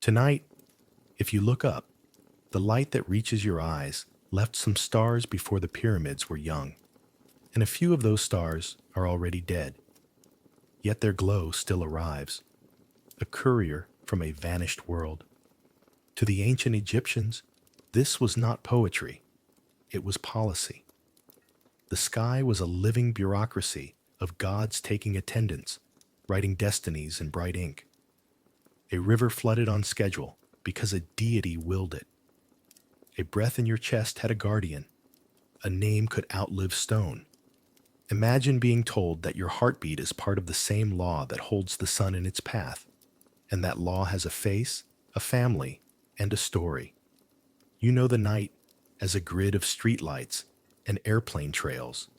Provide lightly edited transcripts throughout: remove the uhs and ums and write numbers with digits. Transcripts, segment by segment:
Tonight, if you look up, the light that reaches your eyes left some stars before the pyramids were young, and a few of those stars are already dead. Yet their glow still arrives, a courier from a vanished world. To the ancient Egyptians, this was not poetry, it was policy. The sky was a living bureaucracy of gods taking attendance, writing destinies in bright ink. A river flooded on schedule because a deity willed it. A breath in your chest had a guardian. A name could outlive stone. Imagine being told that your heartbeat is part of the same law that holds the sun in its path, and that law has a face, a family, and a story. You know the night as a grid of streetlights and airplane trails,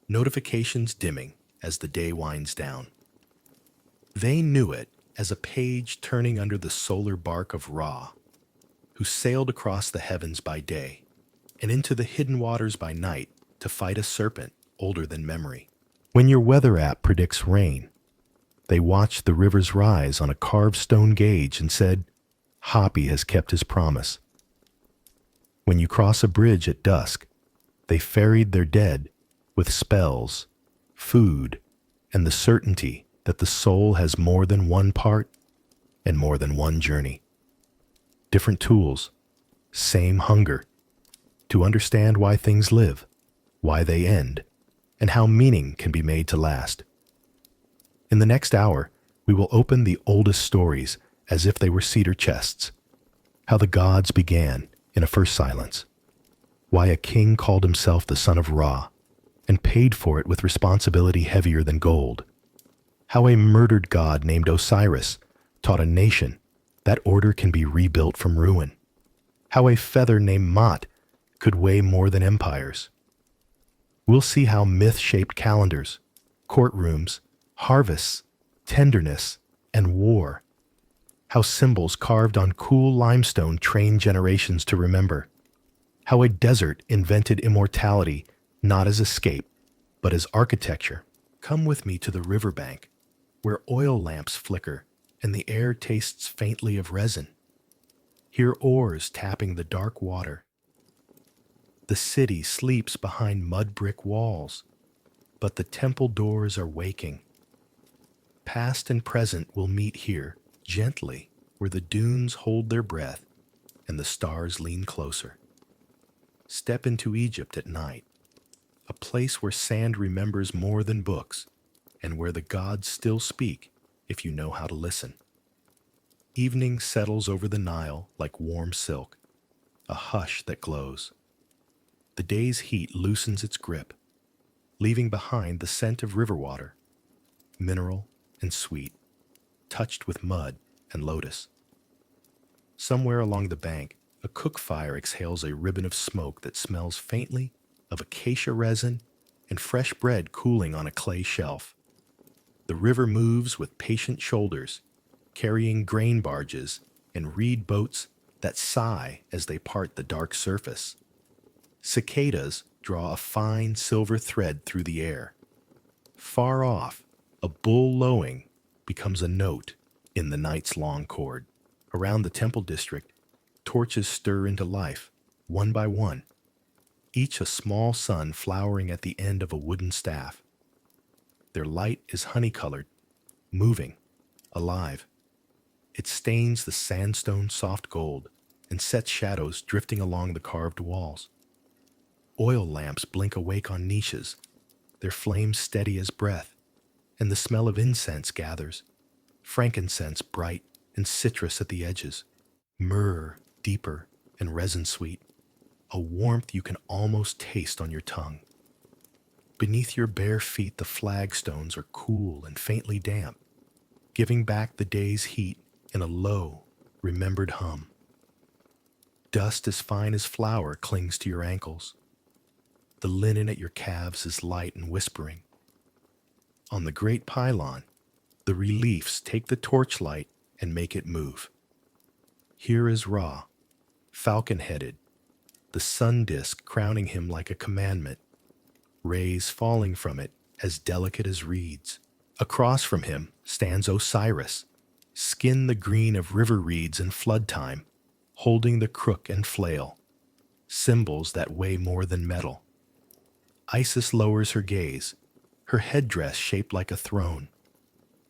notifications dimming as the day winds down. They knew it as a page turning under the solar bark of Ra, who sailed across the heavens by day and into the hidden waters by night to fight a serpent older than memory. When your weather app predicts rain, they watched the rivers rise on a carved stone gauge and said, Hapi has kept his promise. When you cross a bridge at dusk, they ferried their dead with spells, food, and the certainty that the soul has more than one part and more than one journey. Different tools, same hunger, to understand why things live, why they end, and how meaning can be made to last. In the next hour, we will open the oldest stories as if they were cedar chests, how the gods began in a first silence, why a king called himself the son of Ra and paid for it with responsibility heavier than gold, how a murdered god named Osiris taught a nation that order can be rebuilt from ruin, how a feather named Mot could weigh more than empires. We'll see how myth shaped calendars, courtrooms, harvests, tenderness, and war, how symbols carved on cool limestone trained generations to remember, how a desert invented immortality not as escape, but as architecture. Come with me to the riverbank, where oil lamps flicker and the air tastes faintly of resin. Hear oars tapping the dark water. The city sleeps behind mud brick walls, but the temple doors are waking. Past and present will meet here, gently, where the dunes hold their breath and the stars lean closer. Step into Egypt at night, a place where sand remembers more than books, and where the gods still speak if you know how to listen. Evening settles over the Nile like warm silk, a hush that glows. The day's heat loosens its grip, leaving behind the scent of river water, mineral and sweet, touched with mud and lotus. Somewhere along the bank, a cook fire exhales a ribbon of smoke that smells faintly of acacia resin and fresh bread cooling on a clay shelf. The river moves with patient shoulders, carrying grain barges and reed boats that sigh as they part the dark surface. Cicadas draw a fine silver thread through the air. Far off, a bull lowing becomes a note in the night's long chord. Around the temple district, torches stir into life, one by one, each a small sun flowering at the end of a wooden staff. Their light is honey-colored, moving, alive. It stains the sandstone soft gold and sets shadows drifting along the carved walls. Oil lamps blink awake on niches, their flames steady as breath, and the smell of incense gathers, frankincense bright and citrus at the edges, myrrh deeper and resin sweet, a warmth you can almost taste on your tongue. Beneath your bare feet the flagstones are cool and faintly damp, giving back the day's heat in a low, remembered hum. Dust as fine as flour clings to your ankles. The linen at your calves is light and whispering. On the great pylon, the reliefs take the torchlight and make it move. Here is Ra, falcon-headed, the sun disk crowning him like a commandment, rays falling from it as delicate as reeds. Across from him stands Osiris, skin the green of river reeds in flood time, holding the crook and flail, symbols that weigh more than metal. Isis lowers her gaze, her headdress shaped like a throne,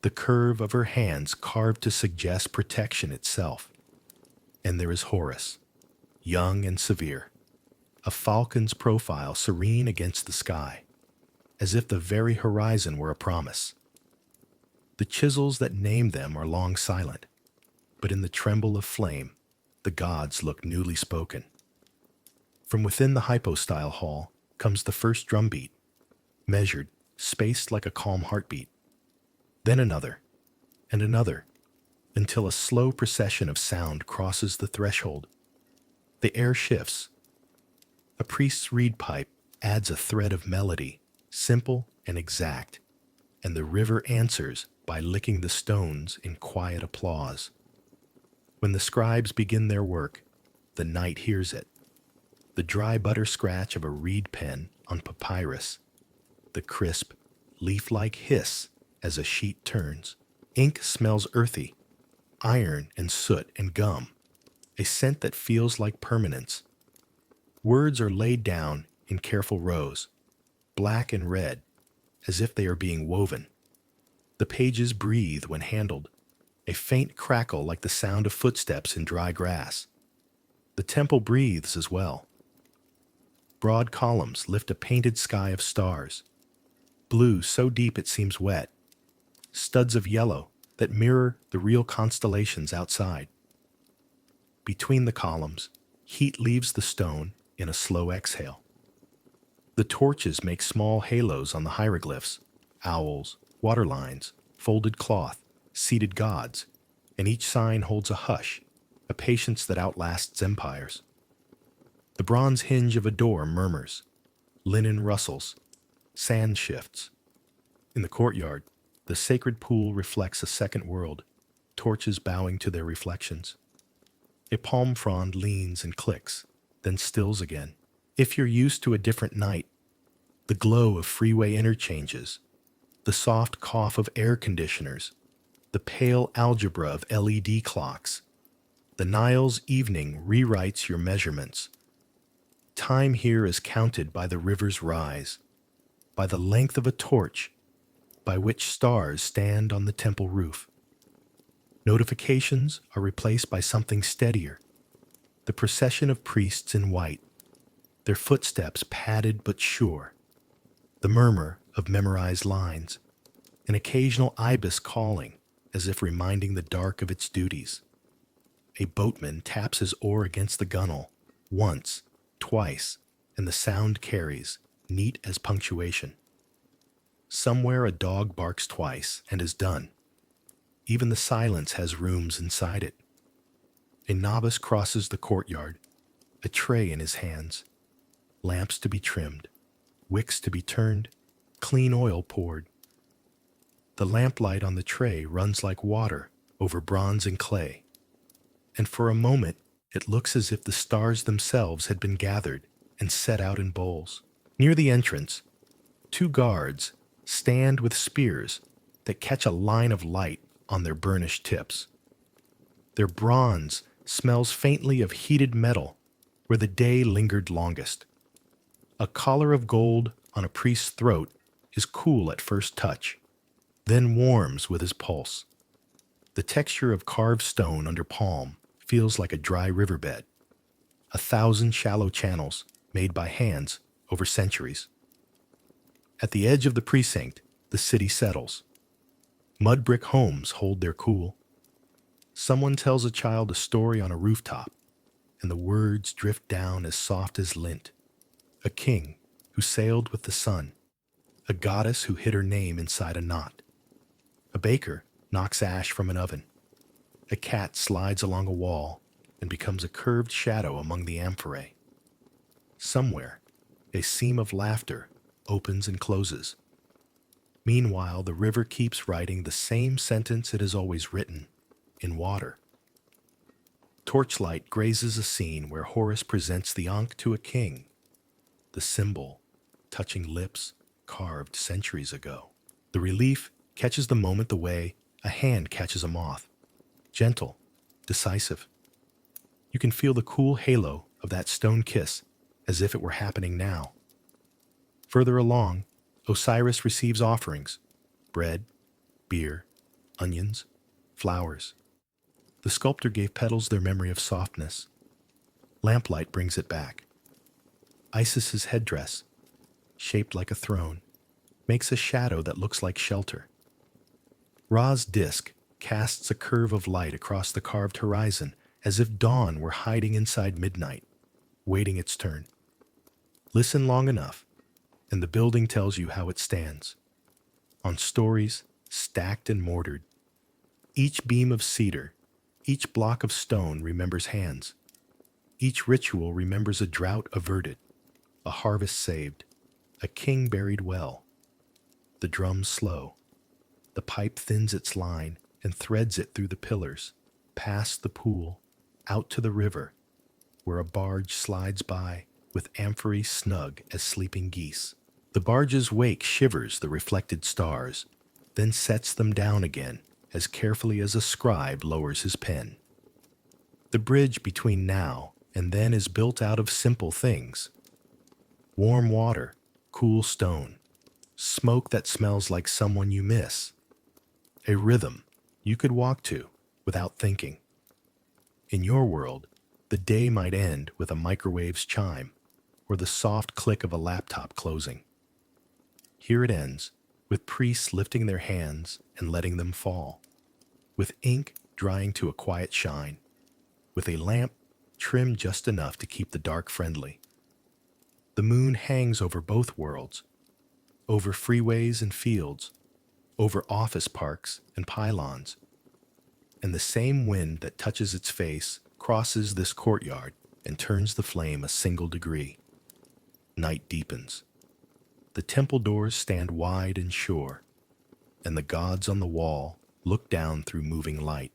the curve of her hands carved to suggest protection itself. And there is Horus, young and severe, a falcon's profile serene against the sky, as if the very horizon were a promise. The chisels that name them are long silent, but in the tremble of flame, the gods look newly spoken. From within the hypostyle hall comes the first drumbeat, measured, spaced like a calm heartbeat. Then another, and another, until a slow procession of sound crosses the threshold. The air shifts. A priest's reed pipe adds a thread of melody, simple and exact, and the river answers by licking the stones in quiet applause. When the scribes begin their work, the night hears it. The dry butter scratch of a reed pen on papyrus, the crisp, leaf-like hiss as a sheet turns. Ink smells earthy, iron and soot and gum, a scent that feels like permanence. Words are laid down in careful rows, black and red, as if they are being woven. The pages breathe when handled, a faint crackle like the sound of footsteps in dry grass. The temple breathes as well. Broad columns lift a painted sky of stars, blue so deep it seems wet, studs of yellow that mirror the real constellations outside. Between the columns, heat leaves the stone in a slow exhale. The torches make small halos on the hieroglyphs, owls, water lines, folded cloth, seated gods, and each sign holds a hush, a patience that outlasts empires. The bronze hinge of a door murmurs, linen rustles, sand shifts. In the courtyard, the sacred pool reflects a second world, torches bowing to their reflections. A palm frond leans and clicks, then stills again. If you're used to a different night, the glow of freeway interchanges, the soft cough of air conditioners, the pale algebra of LED clocks, the Nile's evening rewrites your measurements. Time here is counted by the river's rise, by the length of a torch, by which stars stand on the temple roof. Notifications are replaced by something steadier, the procession of priests in white, their footsteps padded but sure, the murmur of memorized lines, an occasional ibis calling as if reminding the dark of its duties. A boatman taps his oar against the gunwale, once, twice, and the sound carries, neat as punctuation. Somewhere a dog barks twice and is done. Even the silence has rooms inside it. A novice crosses the courtyard, a tray in his hands, lamps to be trimmed, wicks to be turned, clean oil poured. The lamplight on the tray runs like water over bronze and clay, and for a moment it looks as if the stars themselves had been gathered and set out in bowls. Near the entrance, two guards stand with spears that catch a line of light on their burnished tips. Their bronze smells faintly of heated metal where the day lingered longest. A collar of gold on a priest's throat is cool at first touch, then warms with his pulse. The texture of carved stone under palm feels like a dry riverbed, 1,000 shallow channels made by hands over centuries. At the edge of the precinct, the city settles. Mud brick homes hold their cool. Someone tells a child a story on a rooftop, and the words drift down as soft as lint. A king who sailed with the sun, a goddess who hid her name inside a knot. A baker knocks ash from an oven. A cat slides along a wall and becomes a curved shadow among the amphorae. Somewhere, a seam of laughter opens and closes. Meanwhile, the river keeps writing the same sentence it has always written, in water. Torchlight grazes a scene where Horus presents the ankh to a king, the symbol touching lips carved centuries ago. The relief catches the moment the way a hand catches a moth. gentle, decisive. You can feel the cool halo of that stone kiss as if it were happening now. Further along, Osiris receives offerings: bread, beer, onions, flowers. The sculptor gave petals their memory of softness. Lamplight brings it back. Isis's headdress, shaped like a throne, makes a shadow that looks like shelter. Ra's disk casts a curve of light across the carved horizon as if dawn were hiding inside midnight, waiting its turn. Listen long enough, and the building tells you how it stands. On stories, stacked and mortared. Each beam of cedar, each block of stone remembers hands. Each ritual remembers a drought averted, a harvest saved, a king buried well. The drums slow. The pipe thins its line and threads it through the pillars, past the pool, out to the river, where a barge slides by with amphorae snug as sleeping geese. The barge's wake shivers the reflected stars, then sets them down again as carefully as a scribe lowers his pen. The bridge between now and then is built out of simple things: warm water, cool stone, smoke that smells like someone you miss, a rhythm you could walk to without thinking. In your world, the day might end with a microwave's chime or the soft click of a laptop closing. Here it ends, with priests lifting their hands and letting them fall, with ink drying to a quiet shine, with a lamp trimmed just enough to keep the dark friendly. The moon hangs over both worlds, over freeways and fields, over office parks and pylons, and the same wind that touches its face crosses this courtyard and turns the flame a single degree. Night deepens. The temple doors stand wide and sure, and the gods on the wall look down through moving light.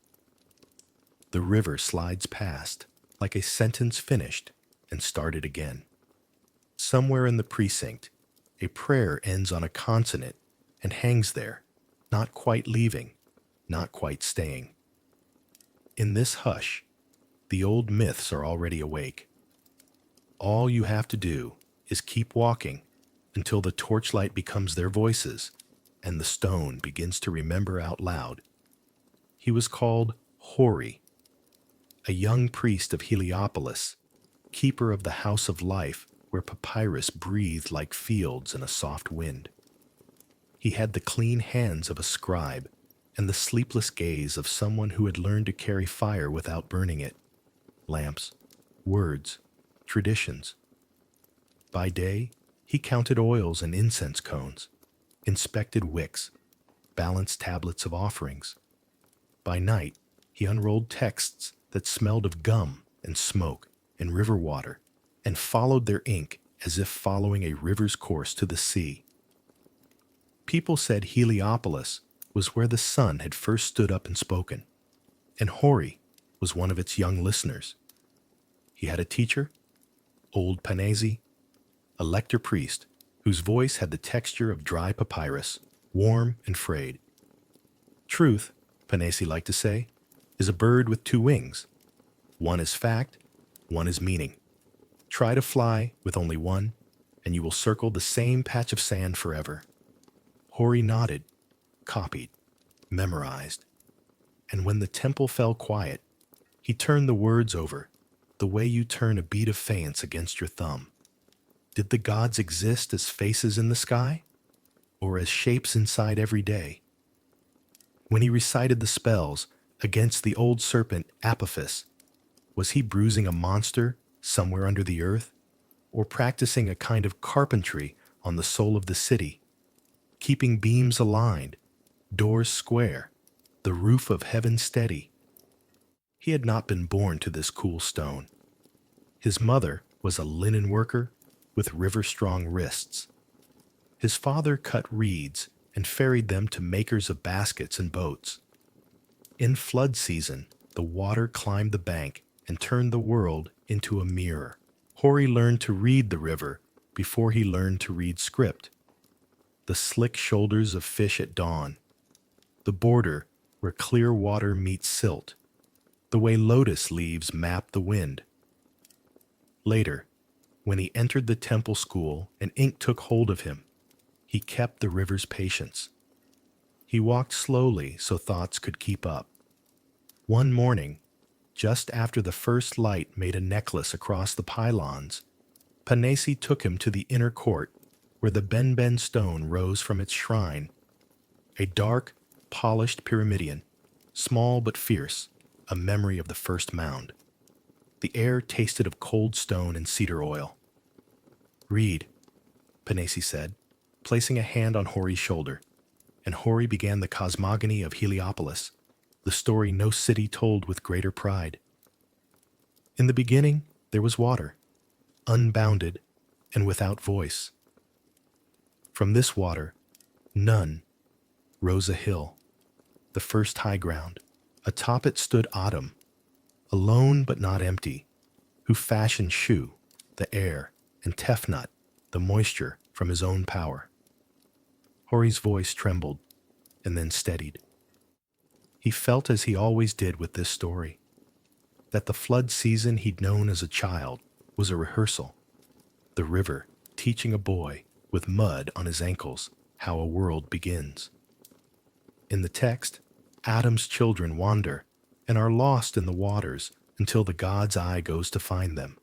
The river slides past, like a sentence finished and started again. Somewhere in the precinct, a prayer ends on a consonant and hangs there, not quite leaving, not quite staying. In this hush, the old myths are already awake. All you have to do is keep walking until the torchlight becomes their voices and the stone begins to remember out loud. He was called Hori, a young priest of Heliopolis, keeper of the house of life where papyrus breathed like fields in a soft wind. He had the clean hands of a scribe and the sleepless gaze of someone who had learned to carry fire without burning it. Lamps, words, traditions. By day, he counted oils and incense cones, inspected wicks, balanced tablets of offerings. By night, he unrolled texts that smelled of gum and smoke and river water, and followed their ink as if following a river's course to the sea. People said Heliopolis was where the sun had first stood up and spoken, and Hori was one of its young listeners. He had a teacher, old Panesi, a lector priest whose voice had the texture of dry papyrus, warm and frayed. Truth, Panesi liked to say, is a bird with two wings. One is fact, one is meaning. Try to fly with only one, and you will circle the same patch of sand forever. Hori nodded, copied, memorized, and when the temple fell quiet, he turned the words over, the way you turn a bead of faience against your thumb. Did the gods exist as faces in the sky, or as shapes inside every day? When he recited the spells against the old serpent Apophis, was he bruising a monster somewhere under the earth, or practicing a kind of carpentry on the soul of the city, keeping beams aligned, doors square, the roof of heaven steady? He had not been born to this cool stone. His mother was a linen worker with river-strong wrists. His father cut reeds and ferried them to makers of baskets and boats. In flood season, the water climbed the bank and turned the world into a mirror. Hori learned to read the river before he learned to read script. The slick shoulders of fish at dawn, the border where clear water meets silt, the way lotus leaves map the wind. Later, when he entered the temple school and ink took hold of him, he kept the river's patience. He walked slowly so thoughts could keep up. One morning, just after the first light made a necklace across the pylons, Panesi took him to the inner court where the Ben stone rose from its shrine, a dark, polished pyramidion, small but fierce, a memory of the first mound. The air tasted of cold stone and cedar oil. "Read," Panesi said, placing a hand on Hori's shoulder, and Hori began the cosmogony of Heliopolis, the story no city told with greater pride. In the beginning, there was water, unbounded and without voice. From this water, none, rose a hill, the first high ground. Atop it stood Atum, alone but not empty, who fashioned Shu, the air, and Tefnut, the moisture, from his own power. Hori's voice trembled, and then steadied. He felt as he always did with this story, that the flood season he'd known as a child was a rehearsal, the river teaching a boy with mud on his ankles how a world begins. In the text, Adam's children wander and are lost in the waters until the god's eye goes to find them.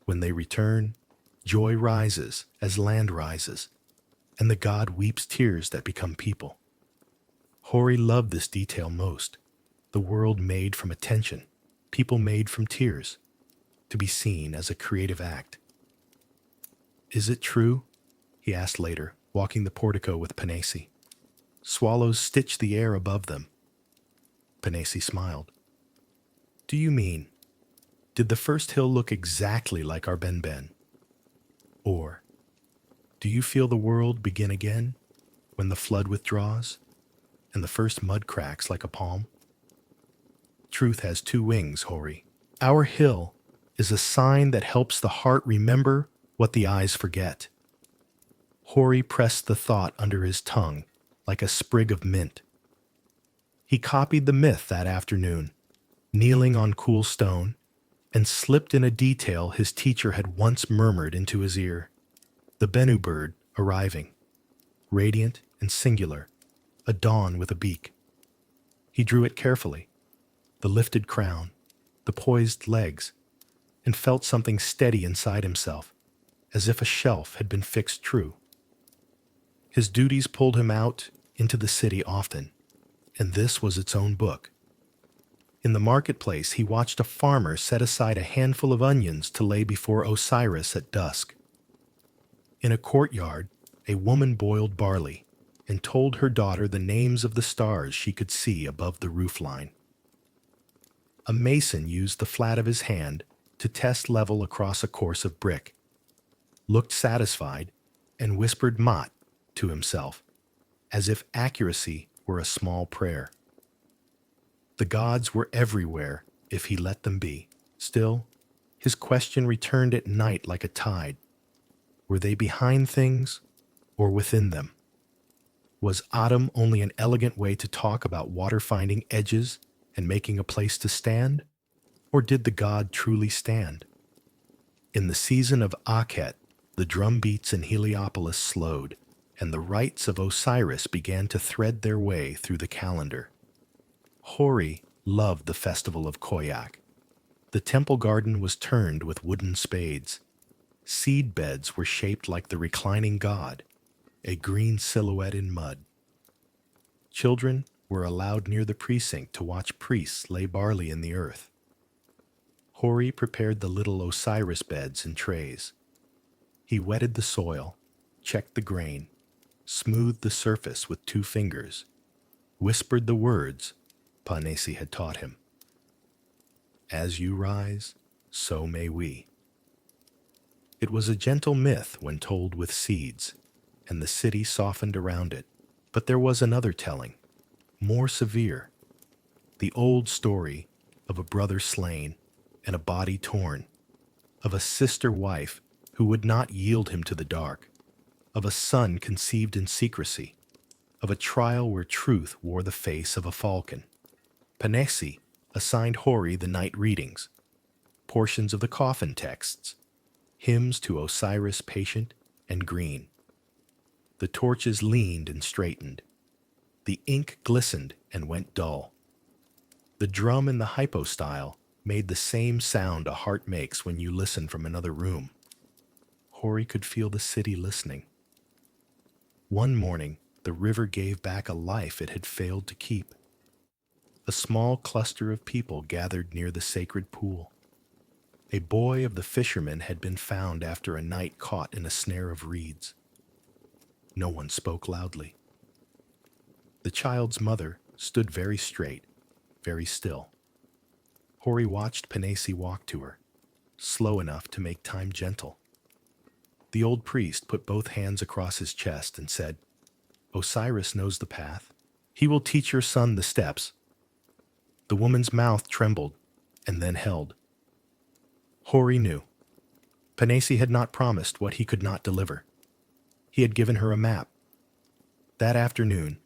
When they return, joy rises as land rises, and the god weeps tears that become people. Hori loved this detail most, the world made from attention, people made from tears, to be seen as a creative act. "Is it true?" he asked later, walking the portico with Panesi. "Swallows stitch the air above them." Panesi smiled. "Do you mean, did the first hill look exactly like our Ben? Or, do you feel the world begin again when the flood withdraws and the first mud cracks like a palm?" Truth has two wings, Hori. Our hill is a sign that helps the heart remember what the eyes forget. Hori pressed the thought under his tongue like a sprig of mint. He copied the myth that afternoon, kneeling on cool stone, and slipped in a detail his teacher had once murmured into his ear. The Bennu bird arriving, radiant and singular, a dawn with a beak. He drew it carefully, the lifted crown, the poised legs, and felt something steady inside himself, as if a shelf had been fixed true. His duties pulled him out into the city often, and this was its own book. In the marketplace, he watched a farmer set aside a handful of onions to lay before Osiris at dusk. In a courtyard, a woman boiled barley and told her daughter the names of the stars she could see above the roofline. A mason used the flat of his hand to test level across a course of brick, looked satisfied, and whispered Mat to himself, as if accuracy were a small prayer. The gods were everywhere if he let them be. Still, his question returned at night like a tide. Were they behind things or within them? Was Atum only an elegant way to talk about water finding edges and making a place to stand? Or did the god truly stand? In the season of Akhet, the drum beats in Heliopolis slowed, and the rites of Osiris began to thread their way through the calendar. Hori loved the festival of Koyak. The temple garden was turned with wooden spades. Seed beds were shaped like the reclining god, a green silhouette in mud. Children were allowed near the precinct to watch priests lay barley in the earth. Hori prepared the little Osiris beds in trays. He wetted the soil, checked the grain, smoothed the surface with 2 fingers, whispered the words Panesi had taught him. "As you rise, so may we." It was a gentle myth when told with seeds, and the city softened around it. But there was another telling, more severe, the old story of a brother slain and a body torn, of a sister wife who would not yield him to the dark, of a son conceived in secrecy, of a trial where truth wore the face of a falcon. Panesi assigned Hori the night readings, portions of the coffin texts, hymns to Osiris patient and green. The torches leaned and straightened. The ink glistened and went dull. The drum in the hypostyle made the same sound a heart makes when you listen from another room. Hori could feel the city listening. One morning, the river gave back a life it had failed to keep. A small cluster of people gathered near the sacred pool. A boy of the fishermen had been found after a night caught in a snare of reeds. No one spoke loudly. The child's mother stood very straight, very still. Hori watched Panesi walk to her, slow enough to make time gentle. The old priest put both hands across his chest and said, "Osiris knows the path. He will teach your son the steps." The woman's mouth trembled and then held. Hori knew. Panesi had not promised what he could not deliver. He had given her a map. That afternoon,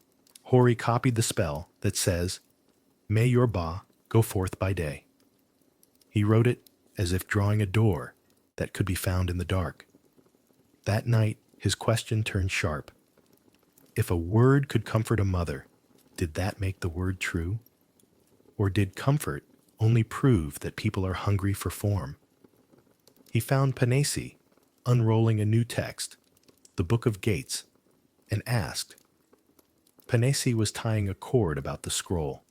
Hori copied the spell that says, "May your Ba go forth by day." He wrote it as if drawing a door that could be found in the dark. That night, his question turned sharp. If a word could comfort a mother, did that make the word true? Or did comfort only prove that people are hungry for form? He found Panesi unrolling a new text, the Book of Gates, and asked. Panesi was tying a cord about the scroll.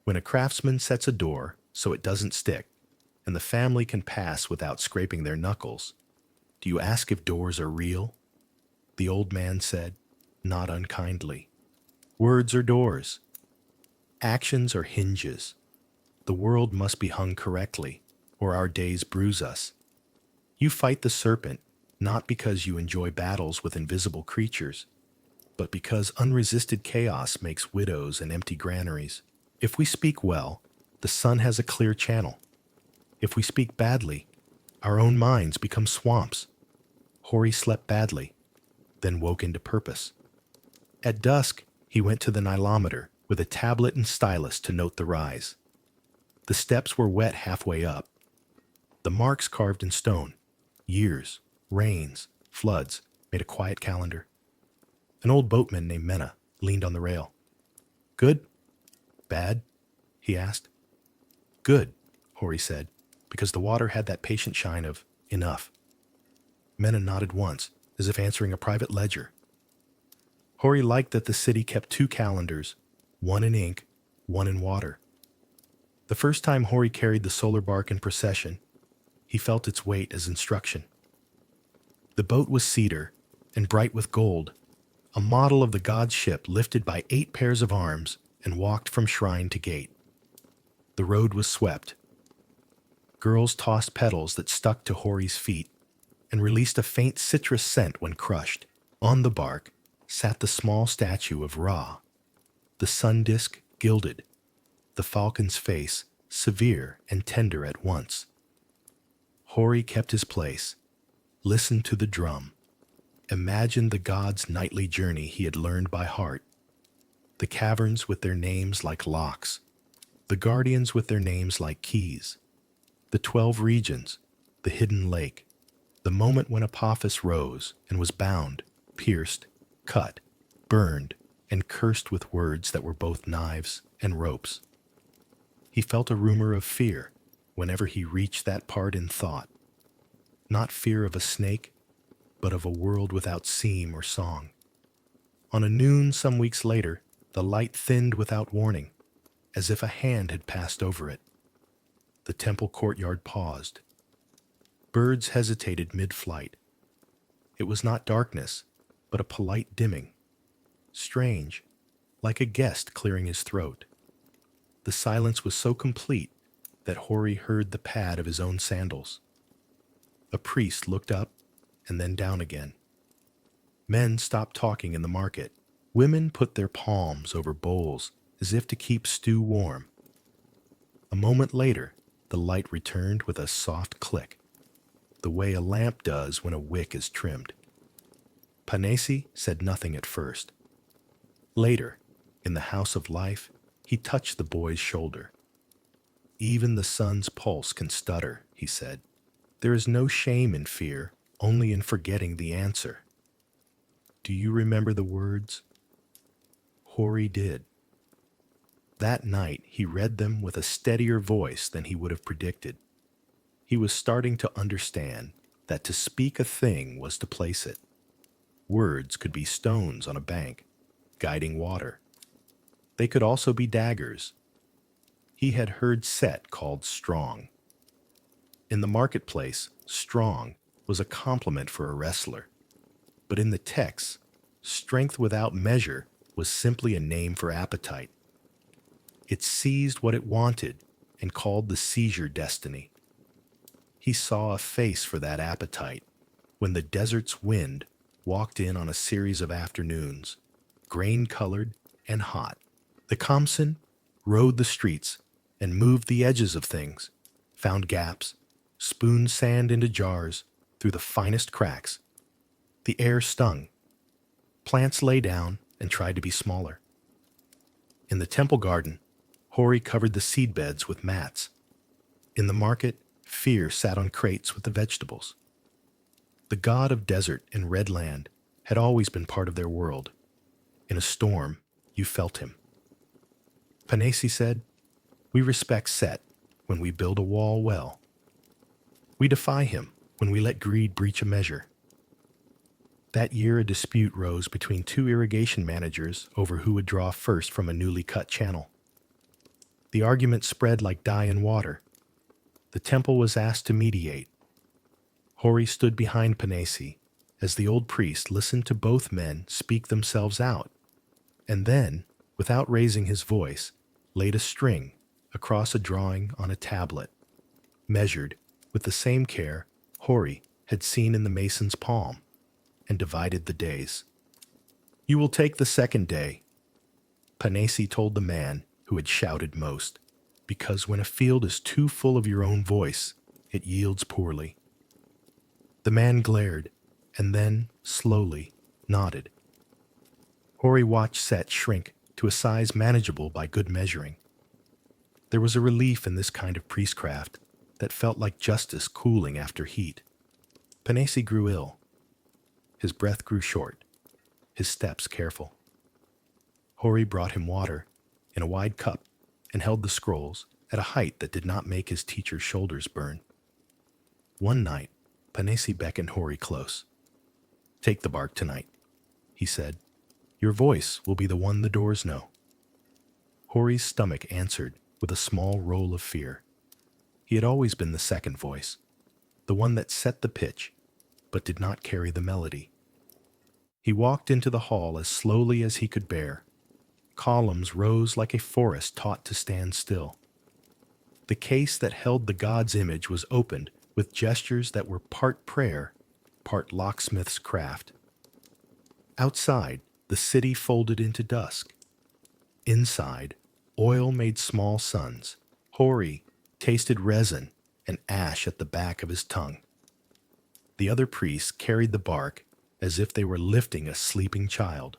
When a craftsman sets a door so it doesn't stick, and the family can pass without scraping their knuckles, do you ask if doors are real? The old man said, not unkindly. Words are doors. Actions are hinges. The world must be hung correctly, or our days bruise us. You fight the serpent not because you enjoy battles with invisible creatures, but because unresisted chaos makes widows and empty granaries. If we speak well, the sun has a clear channel. If we speak badly, our own minds become swamps. Hori slept badly, then woke into purpose. At dusk, he went to the Nilometer with a tablet and stylus to note the rise. The steps were wet halfway up. The marks carved in stone, years, rains, floods, made a quiet calendar. An old boatman named Mena leaned on the rail. Good? Bad? He asked. Good, Hori said, because the water had that patient shine of enough. Mena nodded once, as if answering a private ledger. Hori liked that the city kept 2 calendars, one in ink, one in water. The first time Hori carried the solar bark in procession, he felt its weight as instruction. The boat was cedar and bright with gold, a model of the god's ship lifted by 8 pairs of arms and walked from shrine to gate. The road was swept. Girls tossed petals that stuck to Hori's feet and released a faint citrus scent when crushed. On the bark sat the small statue of Ra, the sun disk gilded, the falcon's face severe and tender at once. Hori kept his place, listened to the drum, imagined the god's nightly journey he had learned by heart, the caverns with their names like locks, the guardians with their names like keys, the 12 regions, the hidden lake, the moment when Apophis rose and was bound, pierced, cut, burned, and cursed with words that were both knives and ropes. He felt a rumor of fear whenever he reached that part in thought. Not fear of a snake, but of a world without seam or song. On a noon some weeks later, the light thinned without warning, as if a hand had passed over it. The temple courtyard paused. Birds hesitated mid-flight. It was not darkness, but a polite dimming. Strange, like a guest clearing his throat. The silence was so complete that Hori heard the pad of his own sandals. A priest looked up and then down again. Men stopped talking in the market. Women put their palms over bowls as if to keep stew warm. A moment later, the light returned with a soft click, the way a lamp does when a wick is trimmed. Panesi said nothing at first. Later, in the house of life, he touched the boy's shoulder. Even the sun's pulse can stutter, he said. There is no shame in fear, only in forgetting the answer. Do you remember the words? Hori did. That night, he read them with a steadier voice than he would have predicted. He was starting to understand that to speak a thing was to place it. Words could be stones on a bank, guiding water. They could also be daggers. He had heard Set called strong. In the marketplace, strong was a compliment for a wrestler. But in the text, strength without measure was simply a name for appetite. It seized what it wanted and called the seizure destiny. He saw a face for that appetite when the desert's wind walked in on a series of afternoons, grain-colored and hot. The Khamsin rode the streets and moved the edges of things, found gaps, spooned sand into jars through the finest cracks. The air stung. Plants lay down and tried to be smaller. In the temple garden, Hori covered the seedbeds with mats. In the market, Fear sat on crates with the vegetables. The god of desert and red land had always been part of their world. In a storm, you felt him. Panesi said, "We respect Set when we build a wall well. We defy him when we let greed breach a measure." That year, a dispute rose between two irrigation managers over who would draw first from a newly cut channel. The argument spread like dye in water. The temple was asked to mediate. Hori stood behind Panesi as the old priest listened to both men speak themselves out, and then, without raising his voice, laid a string across a drawing on a tablet, measured with the same care Hori had seen in the mason's palm, and divided the days. "You will take the second day," Panesi told the man who had shouted most, "because when a field is too full of your own voice, it yields poorly." The man glared, and then, slowly, nodded. Hori watched Set shrink to a size manageable by good measuring. There was a relief in this kind of priestcraft that felt like justice cooling after heat. Panesi grew ill. His breath grew short, his steps careful. Hori brought him water in a wide cup and held the scrolls at a height that did not make his teacher's shoulders burn. One night, Panesi beckoned Hori close. "Take the bark tonight," he said. "Your voice will be the one the doors know." Hori's stomach answered with a small roll of fear. He had always been the second voice, the one that set the pitch, but did not carry the melody. He walked into the hall as slowly as he could bear. Columns rose like a forest taught to stand still. The case that held the god's image was opened with gestures that were part prayer, part locksmith's craft. Outside, the city folded into dusk. Inside, oil made small suns. Hori tasted resin and ash at the back of his tongue. The other priests carried the bark as if they were lifting a sleeping child.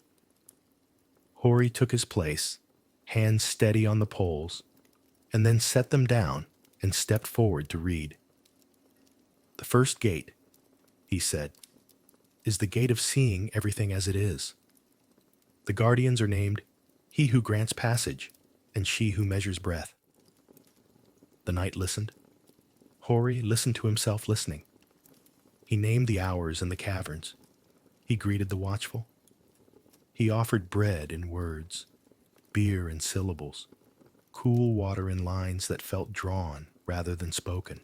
Hori took his place, hands steady on the poles, and then set them down and stepped forward to read. "The first gate," he said, "is the gate of seeing everything as it is. The guardians are named He who grants passage and She who measures breath." The knight listened. Hori listened to himself listening. He named the hours in the caverns. He greeted the watchful. He offered bread in words, beer in syllables, cool water in lines that felt drawn rather than spoken.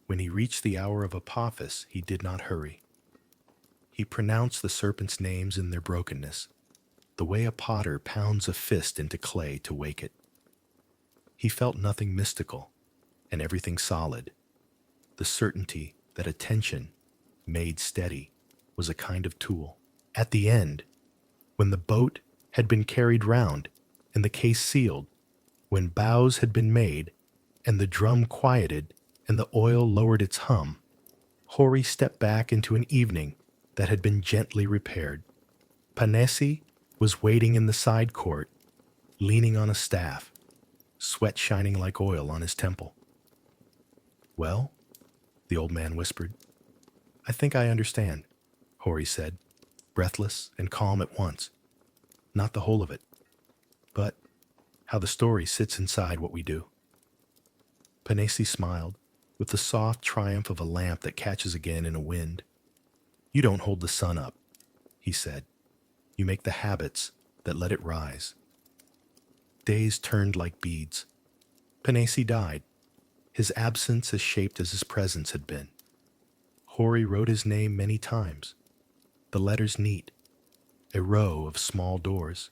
When he reached the hour of Apophis, he did not hurry. He pronounced the serpents' names in their brokenness, the way a potter pounds a fist into clay to wake it. He felt nothing mystical and everything solid. The certainty that attention, made steady, was a kind of tool. At the end, when the boat had been carried round and the case sealed, when bows had been made and the drum quieted and the oil lowered its hum, Hori stepped back into an evening that had been gently repaired. Panesi was waiting in the side court, leaning on a staff. sweat shining like oil on his temple. "Well," the old man whispered. "I think I understand," Hori said, breathless and calm at once. "Not the whole of it, but how the story sits inside what we do." Panesi smiled, with the soft triumph of a lamp that catches again in a wind. "You don't hold the sun up," he said. "You make the habits that let it rise." Days turned like beads. Panesi died, his absence as shaped as his presence had been. Hori wrote his name many times, the letters neat, a row of small doors.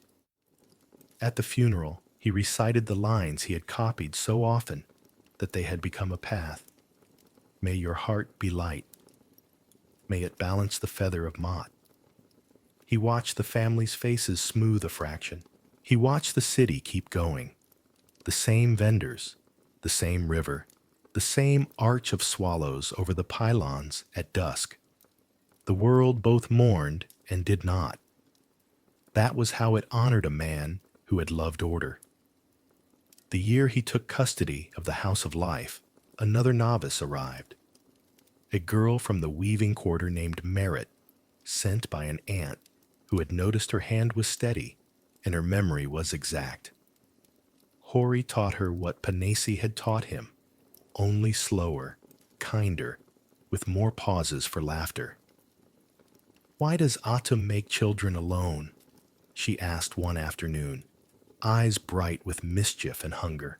At the funeral, he recited the lines he had copied so often that they had become a path. "May your heart be light. May it balance the feather of Mot." He watched the family's faces smooth a fraction. He watched the city keep going. The same vendors, the same river, the same arch of swallows over the pylons at dusk. The world both mourned and did not. That was how it honored a man who had loved order. The year he took custody of the House of Life, another novice arrived. A girl from the weaving quarter named Merit, sent by an aunt who had noticed her hand was steady and her memory was exact. Hori taught her what Panesi had taught him, only slower, kinder, with more pauses for laughter. "Why does Atum make children alone?" she asked one afternoon, eyes bright with mischief and hunger.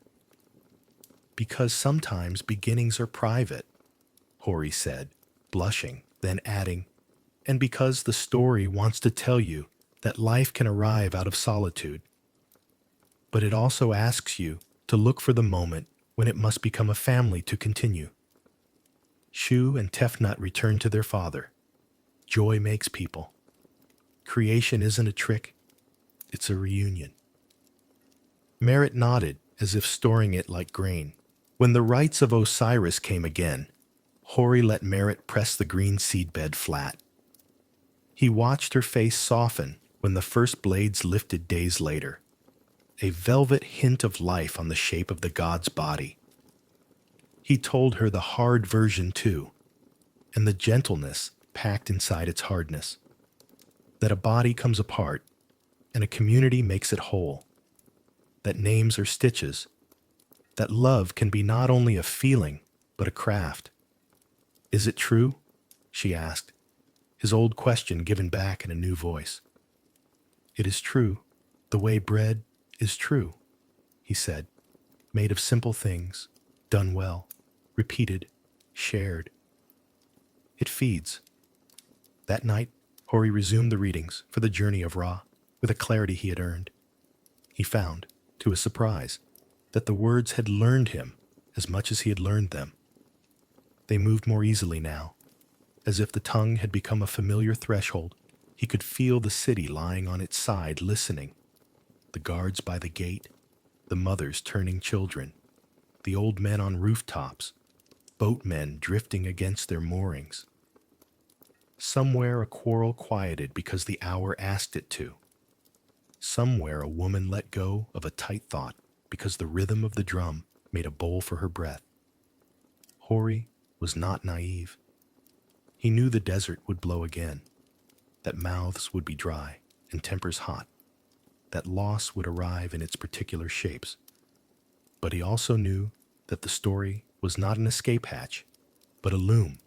"Because sometimes beginnings are private," Hori said, blushing, then adding, "and because the story wants to tell you that life can arrive out of solitude. But it also asks you to look for the moment when it must become a family to continue." Shu and Tefnut returned to their father. Joy makes people. Creation isn't a trick, it's a reunion. Merit nodded, as if storing it like grain. When the rites of Osiris came again, Hori let Merit press the green seedbed flat. He watched her face soften when the first blades lifted days later, a velvet hint of life on the shape of the god's body. He told her the hard version too, and the gentleness packed inside its hardness. That a body comes apart, and a community makes it whole. That names are stitches. That love can be not only a feeling, but a craft. "Is it true?" she asked, his old question given back in a new voice. "It is true, the way bread is true," he said, "made of simple things, done well, repeated, shared. It feeds." That night, Hori resumed the readings for the journey of Ra with a clarity he had earned. He found, to his surprise, that the words had learned him as much as he had learned them. They moved more easily now, as if the tongue had become a familiar threshold. He could feel the city lying on its side listening, the guards by the gate, the mothers turning children, the old men on rooftops, boatmen drifting against their moorings. Somewhere a quarrel quieted because the hour asked it to. Somewhere a woman let go of a tight thought because the rhythm of the drum made a bowl for her breath. Hori was not naive. He knew the desert would blow again, that mouths would be dry and tempers hot, that loss would arrive in its particular shapes. But he also knew that the story was not an escape hatch, but a loom,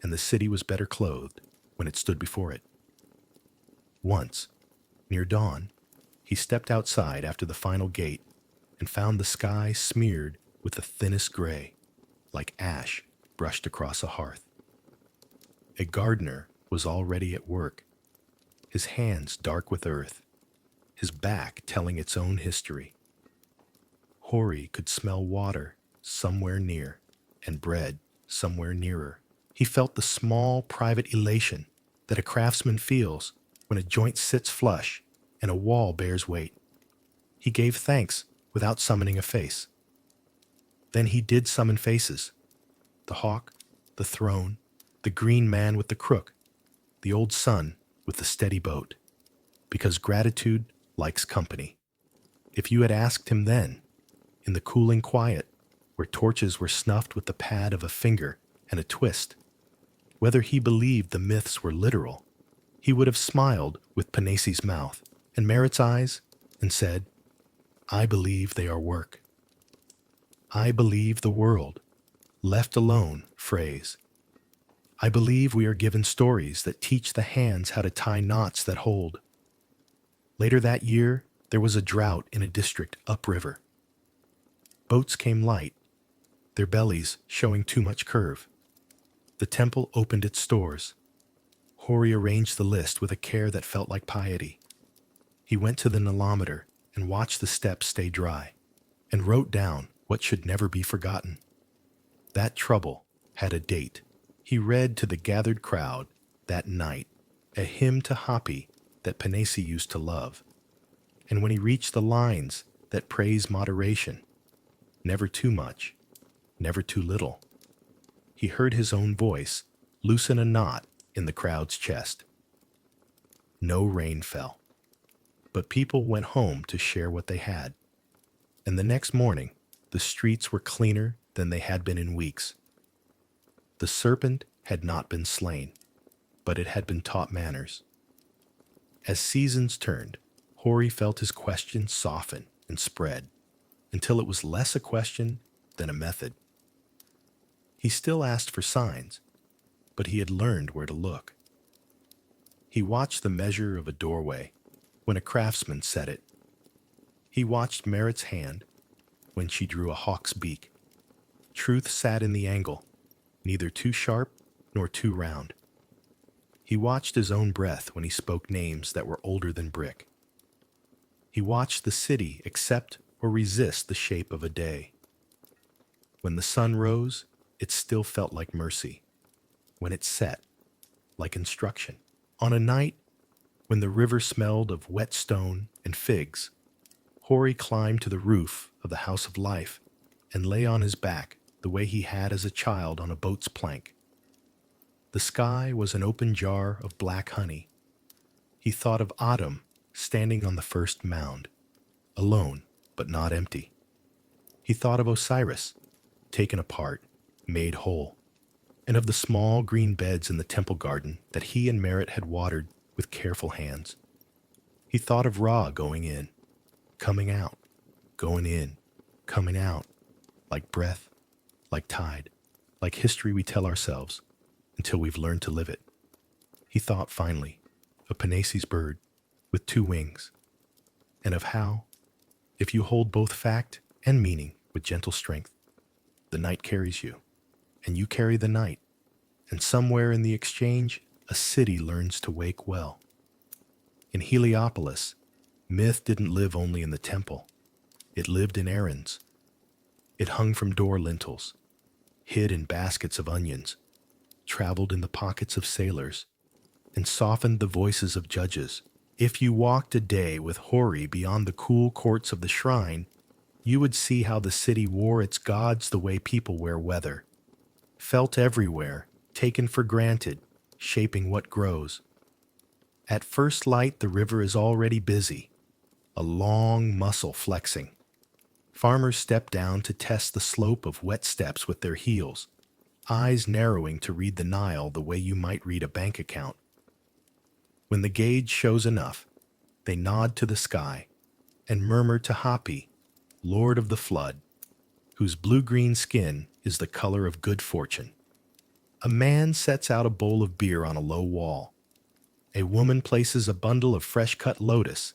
and the city was better clothed when it stood before it. Once, near dawn, he stepped outside after the final gate and found the sky smeared with the thinnest gray, like ash brushed across a hearth. A gardener was already at work, his hands dark with earth, his back telling its own history. Hori could smell water somewhere near and bread somewhere nearer. He felt the small private elation that a craftsman feels when a joint sits flush and a wall bears weight. He gave thanks without summoning a face. Then he did summon faces. The hawk, the throne, the green man with the crook, the old sun with the steady boat. Because gratitude likes company. If you had asked him then, in the cooling quiet, where torches were snuffed with the pad of a finger and a twist. Whether he believed the myths were literal, he would have smiled with Panesi's mouth and Merritt's eyes and said, "I believe they are work. I believe the world, left alone, phrase. I believe we are given stories that teach the hands how to tie knots that hold." Later that year, there was a drought in a district upriver. Boats came light, their bellies showing too much curve. The temple opened its stores. Hori arranged the list with a care that felt like piety. He went to the nilometer and watched the steps stay dry, and wrote down what should never be forgotten. That trouble had a date. He read to the gathered crowd that night a hymn to Hapi that Panesi used to love. And when he reached the lines that praise moderation, never too much, never too little, he heard his own voice loosen a knot in the crowd's chest. No rain fell, but people went home to share what they had. And the next morning, the streets were cleaner than they had been in weeks. The serpent had not been slain, but it had been taught manners. As seasons turned, Hori felt his question soften and spread, until it was less a question than a method. He still asked for signs, but he had learned where to look. He watched the measure of a doorway when a craftsman set it. He watched Merritt's hand when she drew a hawk's beak. Truth sat in the angle, neither too sharp nor too round. He watched his own breath when he spoke names that were older than brick. He watched the city accept or resist the shape of a day. When the sun rose, it still felt like mercy. When it set, like instruction. On a night when the river smelled of wet stone and figs, Hori climbed to the roof of the House of Life and lay on his back the way he had as a child on a boat's plank. The sky was an open jar of black honey. He thought of autumn standing on the first mound, alone but not empty. He thought of Osiris, taken apart, made whole, and of the small green beds in the temple garden that he and Merritt had watered with careful hands. He thought of Ra going in, coming out, going in, coming out, like breath, like tide, like history we tell ourselves until we've learned to live it. He thought finally of Panesi's bird with two wings, and of how, if you hold both fact and meaning with gentle strength, the night carries you, and you carry the night, and somewhere in the exchange, a city learns to wake well. In Heliopolis, myth didn't live only in the temple. It lived in errands. It hung from door lintels, hid in baskets of onions, traveled in the pockets of sailors, and softened the voices of judges. If you walked a day with Hori beyond the cool courts of the shrine, you would see how the city wore its gods the way people wear weather, felt everywhere, taken for granted, shaping what grows. At first light, the river is already busy, a long muscle flexing. Farmers step down to test the slope of wet steps with their heels, eyes narrowing to read the Nile the way you might read a bank account. When the gauge shows enough, they nod to the sky and murmur to Hapi, Lord of the Flood, whose blue-green skin is the color of good fortune. A man sets out a bowl of beer on a low wall. A woman places a bundle of fresh-cut lotus,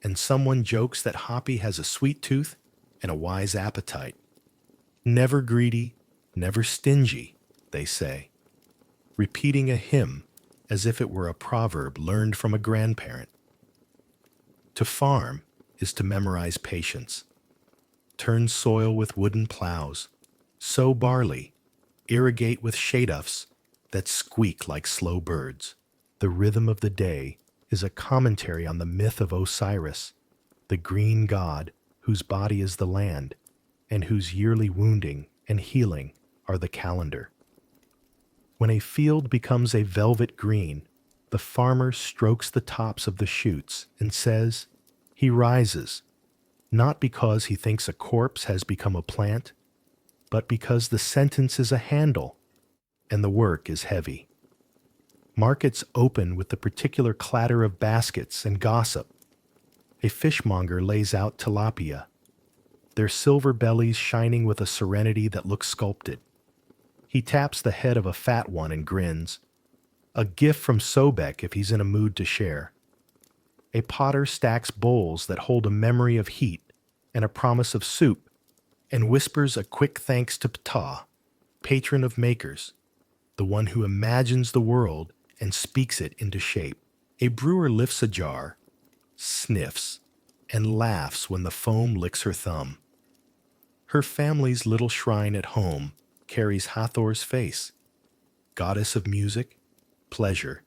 and someone jokes that Hapi has a sweet tooth and a wise appetite. Never greedy, never stingy, they say, repeating a hymn as if it were a proverb learned from a grandparent. To farm is to memorize patience. Turn soil with wooden plows, sow barley, irrigate with shaduffs that squeak like slow birds. The rhythm of the day is a commentary on the myth of Osiris, the green god whose body is the land, and whose yearly wounding and healing are the calendar. When a field becomes a velvet green, the farmer strokes the tops of the shoots and says, "He rises." not because he thinks a corpse has become a plant, but because the sentence is a handle and the work is heavy. Markets open with the particular clatter of baskets and gossip. A fishmonger lays out tilapia, their silver bellies shining with a serenity that looks sculpted. He taps the head of a fat one and grins, a gift from Sobek if he's in a mood to share. A potter stacks bowls that hold a memory of heat and a promise of soup, and whispers a quick thanks to Ptah, patron of makers, the one who imagines the world and speaks it into shape. A brewer lifts a jar, sniffs, and laughs when the foam licks her thumb. Her family's little shrine at home carries Hathor's face, goddess of music, pleasure,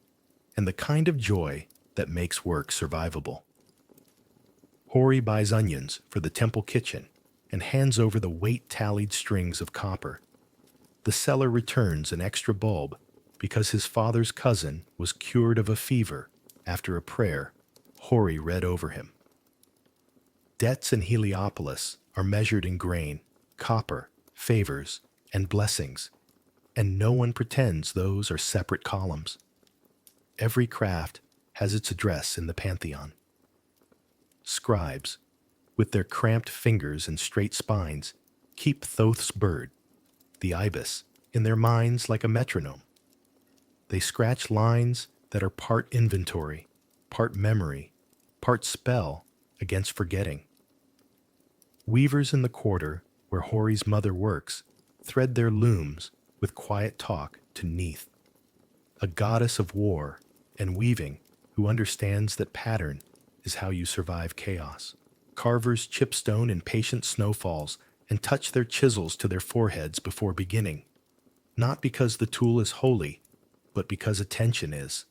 and the kind of joy that makes work survivable. Hori buys onions for the temple kitchen and hands over the weight-tallied strings of copper. The seller returns an extra bulb because his father's cousin was cured of a fever after a prayer Hori read over him. Debts in Heliopolis are measured in grain, copper, favors, and blessings, and no one pretends those are separate columns. Every craft has its address in the pantheon. Scribes, with their cramped fingers and straight spines, keep Thoth's bird, the ibis, in their minds like a metronome. They scratch lines that are part inventory, part memory, part spell against forgetting. Weavers in the quarter where Hori's mother works thread their looms with quiet talk to Neith, a goddess of war and weaving who understands that pattern is how you survive chaos. Carvers chip stone in patient snowfalls and touch their chisels to their foreheads before beginning, not because the tool is holy, but because attention is.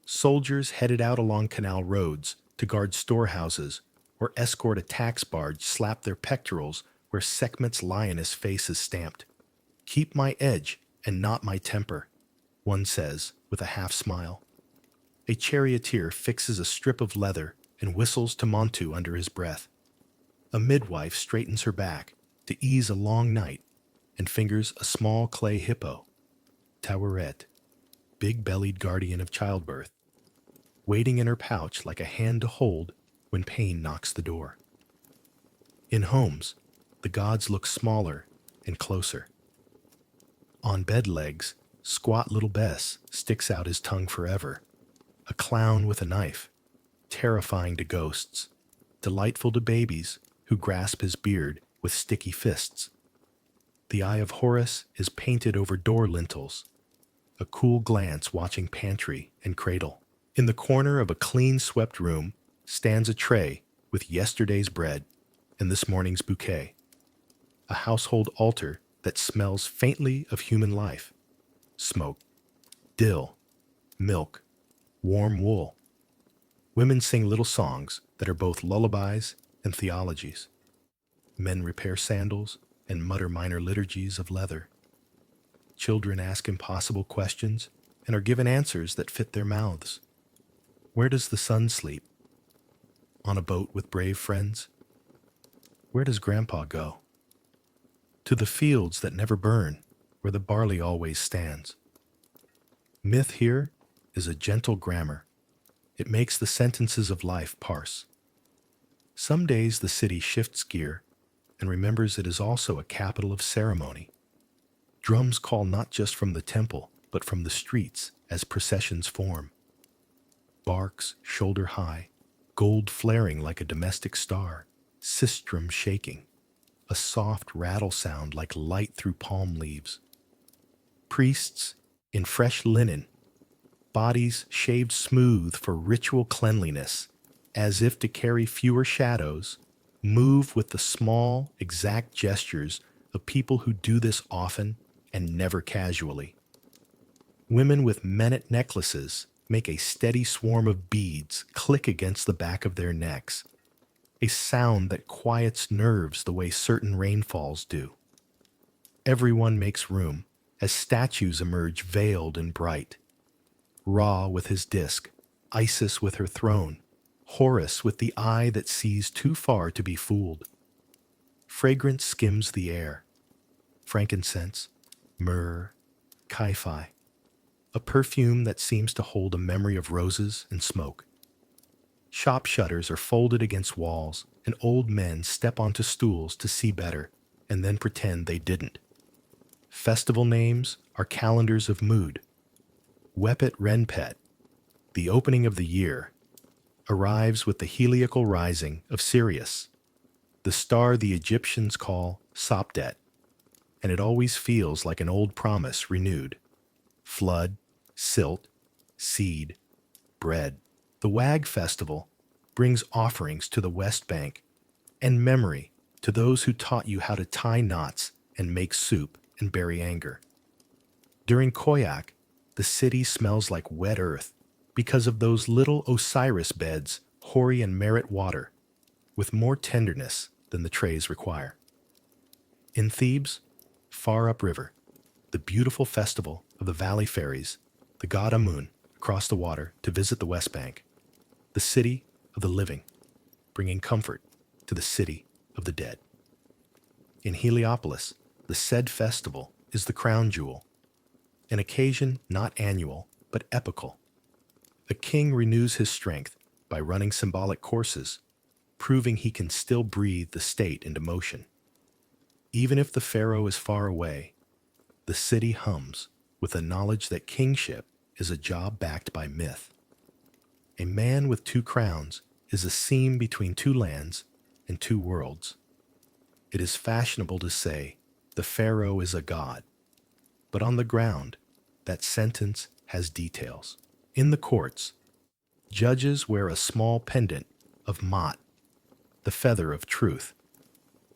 Soldiers headed out along canal roads to guard storehouses or escort a tax barge slap their pectorals where Sekhmet's lioness face is stamped. "Keep my edge and not my temper," one says with a half smile. A charioteer fixes a strip of leather and whistles to Montu under his breath. A midwife straightens her back to ease a long night and fingers a small clay hippo, Taweret, big-bellied guardian of childbirth, waiting in her pouch like a hand to hold when pain knocks the door. In homes, the gods look smaller and closer. On bed legs, squat little Bess sticks out his tongue forever, a clown with a knife, terrifying to ghosts, delightful to babies who grasp his beard with sticky fists. The eye of Horus is painted over door lintels, a cool glance watching pantry and cradle. In the corner of a clean-swept room stands a tray with yesterday's bread and this morning's bouquet, a household altar that smells faintly of human life, smoke, dill, milk, warm wool. Women sing little songs that are both lullabies and theologies. Men repair sandals and mutter minor liturgies of leather. Children ask impossible questions and are given answers that fit their mouths. Where does the sun sleep? On a boat with brave friends? Where does Grandpa go? To the fields that never burn, where the barley always stands. Myth here is a gentle grammar. It makes the sentences of life parse. Some days the city shifts gear and remembers it is also a capital of ceremony. Drums call not just from the temple, but from the streets as processions form. Barks shoulder high, gold flaring like a domestic star, sistrum shaking, a soft rattle sound like light through palm leaves. Priests in fresh linen, bodies shaved smooth for ritual cleanliness, as if to carry fewer shadows, move with the small, exact gestures of people who do this often and never casually. Women with menet necklaces make a steady swarm of beads click against the back of their necks, a sound that quiets nerves the way certain rainfalls do. Everyone makes room as statues emerge veiled and bright. Ra with his disk, Isis with her throne, Horus with the eye that sees too far to be fooled. Fragrance skims the air. Frankincense, myrrh, kai-fi. A perfume that seems to hold a memory of roses and smoke. Shop shutters are folded against walls, and old men step onto stools to see better and then pretend they didn't. Festival names are calendars of mood. Wepet Renpet, the opening of the year, arrives with the heliacal rising of Sirius, the star the Egyptians call Sopdet, and it always feels like an old promise renewed. Flood, silt, seed, bread. The Wag Festival brings offerings to the West Bank and memory to those who taught you how to tie knots and make soup and bury anger. During Koyak, the city smells like wet earth because of those little Osiris beds, hoary and merit water, with more tenderness than the trays require. In Thebes, far upriver, the beautiful festival of the valley ferries, the god Amun across the water to visit the West Bank, the city of the living, bringing comfort to the city of the dead. In Heliopolis, the said festival is the crown jewel, an occasion not annual but epical. A king renews his strength by running symbolic courses, proving he can still breathe the state into motion. Even if the pharaoh is far away, the city hums with the knowledge that kingship is a job backed by myth. A man with two crowns is a seam between two lands and two worlds. It is fashionable to say the pharaoh is a god, but on the ground, that sentence has details. In the courts, judges wear a small pendant of Mot, the feather of truth,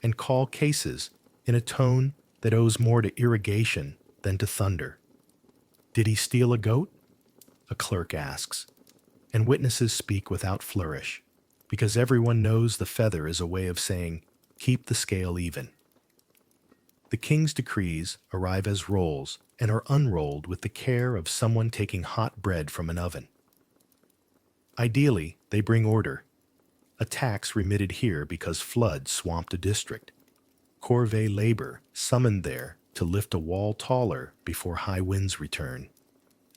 and call cases in a tone that owes more to irrigation than to thunder. Did he steal a goat? A clerk asks, and witnesses speak without flourish, because everyone knows the feather is a way of saying, keep the scale even. The king's decrees arrive as rolls and are unrolled with the care of someone taking hot bread from an oven. Ideally, they bring order. A tax remitted here because floods swamped a district. Corvée labor summoned there to lift a wall taller before high winds return.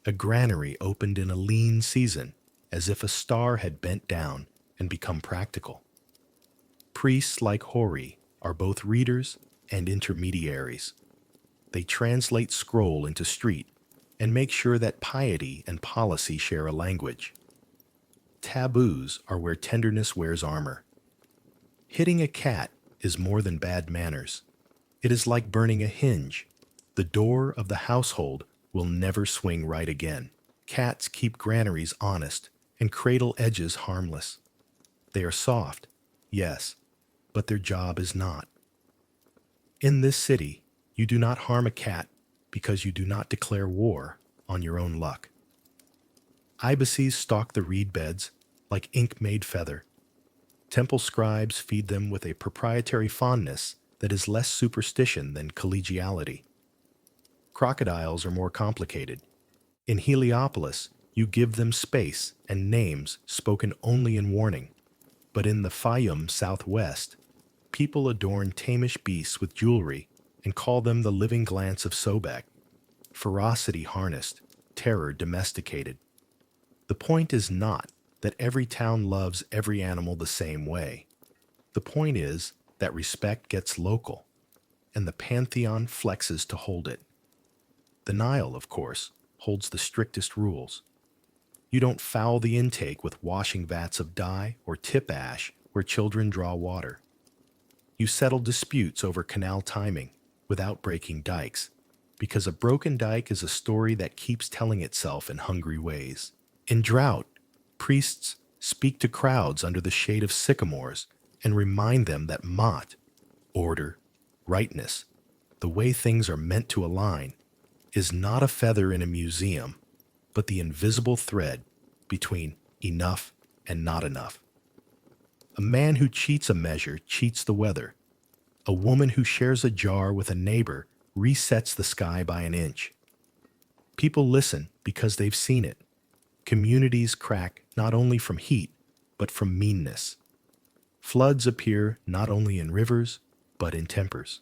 A granary opened in a lean season, as if a star had bent down and become practical. Priests like Hori are both readers and intermediaries. They translate scroll into street and make sure that piety and policy share a language. Taboos are where tenderness wears armor. Hitting a cat is more than bad manners. It is like burning a hinge. The door of the household will never swing right again. Cats keep granaries honest and cradle edges harmless. They are soft, yes, but their job is not. In this city, you do not harm a cat because you do not declare war on your own luck. Ibises stalk the reed beds like ink-made feather. Temple scribes feed them with a proprietary fondness that is less superstition than collegiality. Crocodiles are more complicated. In Heliopolis, you give them space and names spoken only in warning. But in the Fayum southwest, people adorn tamish beasts with jewelry and call them the living glance of Sobek. Ferocity harnessed, terror domesticated. The point is not that every town loves every animal the same way. The point is that respect gets local, and the pantheon flexes to hold it. The Nile, of course, holds the strictest rules. You don't foul the intake with washing vats of dye or tip ash where children draw water. You settle disputes over canal timing without breaking dikes, because a broken dike is a story that keeps telling itself in hungry ways. In drought, priests speak to crowds under the shade of sycamores and remind them that Mot, order, rightness, the way things are meant to align, is not a feather in a museum, but the invisible thread between enough and not enough. A man who cheats a measure cheats the weather. A woman who shares a jar with a neighbor resets the sky by an inch. People listen because they've seen it. Communities crack not only from heat, but from meanness. Floods appear not only in rivers, but in tempers.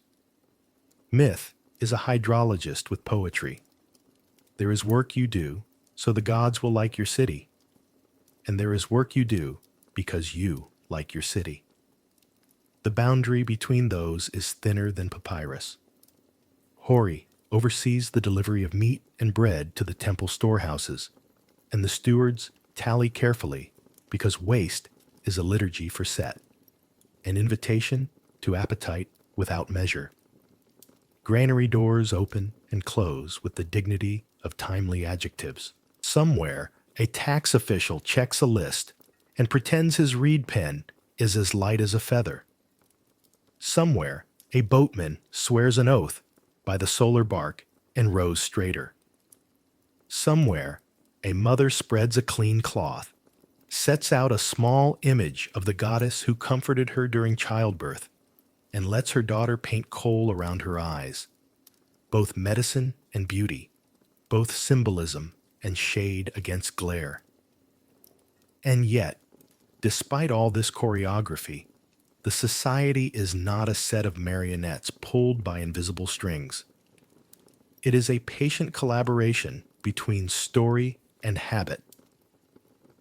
Myth is a hydrologist with poetry. There is work you do, so the gods will like your city. And there is work you do because you like your city. The boundary between those is thinner than papyrus. Hori oversees the delivery of meat and bread to the temple storehouses, and the stewards tally carefully because waste is a liturgy for Set, an invitation to appetite without measure. Granary doors open and close with the dignity of timely adjectives. Somewhere, a tax official checks a list and pretends his reed pen is as light as a feather. Somewhere, a boatman swears an oath by the solar bark and rows straighter. Somewhere, a mother spreads a clean cloth, sets out a small image of the goddess who comforted her during childbirth, and lets her daughter paint kohl around her eyes. Both medicine and beauty, both symbolism and shade against glare. And yet, despite all this choreography, the society is not a set of marionettes pulled by invisible strings. It is a patient collaboration between story and habit.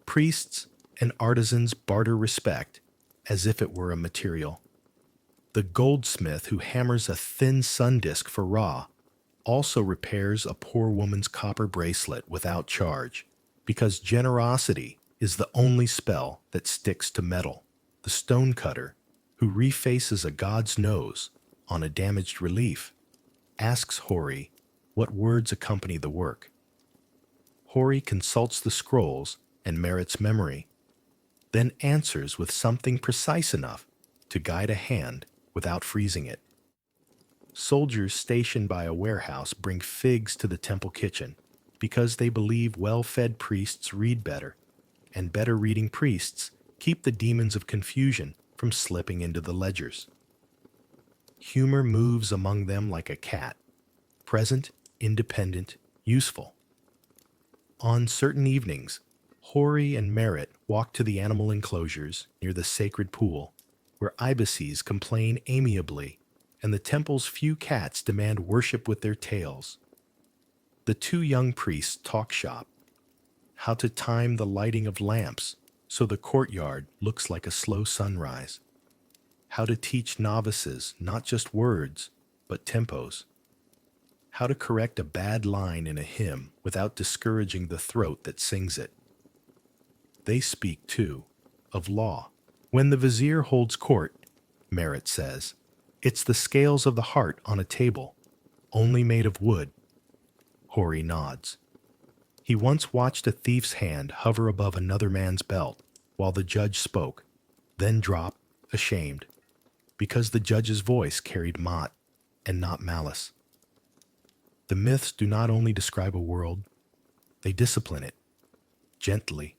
Priests and artisans barter respect as if it were a material. The goldsmith who hammers a thin sun disk for Ra also repairs a poor woman's copper bracelet without charge, because generosity is the only spell that sticks to metal. The stonecutter, who refaces a god's nose on a damaged relief, asks Hori what words accompany the work. Hori consults the scrolls and Merit's memory, then answers with something precise enough to guide a hand without freezing it. Soldiers stationed by a warehouse bring figs to the temple kitchen because they believe well-fed priests read better, and better-reading priests keep the demons of confusion from slipping into the ledgers. Humor moves among them like a cat, present, independent, useful. On certain evenings, Hori and Merit walk to the animal enclosures near the sacred pool, where ibises complain amiably and the temple's few cats demand worship with their tails. The two young priests talk shop, how to time the lighting of lamps so the courtyard looks like a slow sunrise, how to teach novices not just words, but tempos, how to correct a bad line in a hymn without discouraging the throat that sings it. They speak, too, of law. When the vizier holds court, Merit says, it's the scales of the heart on a table, only made of wood. Hori nods. He once watched a thief's hand hover above another man's belt while the judge spoke, then dropped, ashamed, because the judge's voice carried mot and not malice. The myths do not only describe a world, they discipline it, gently,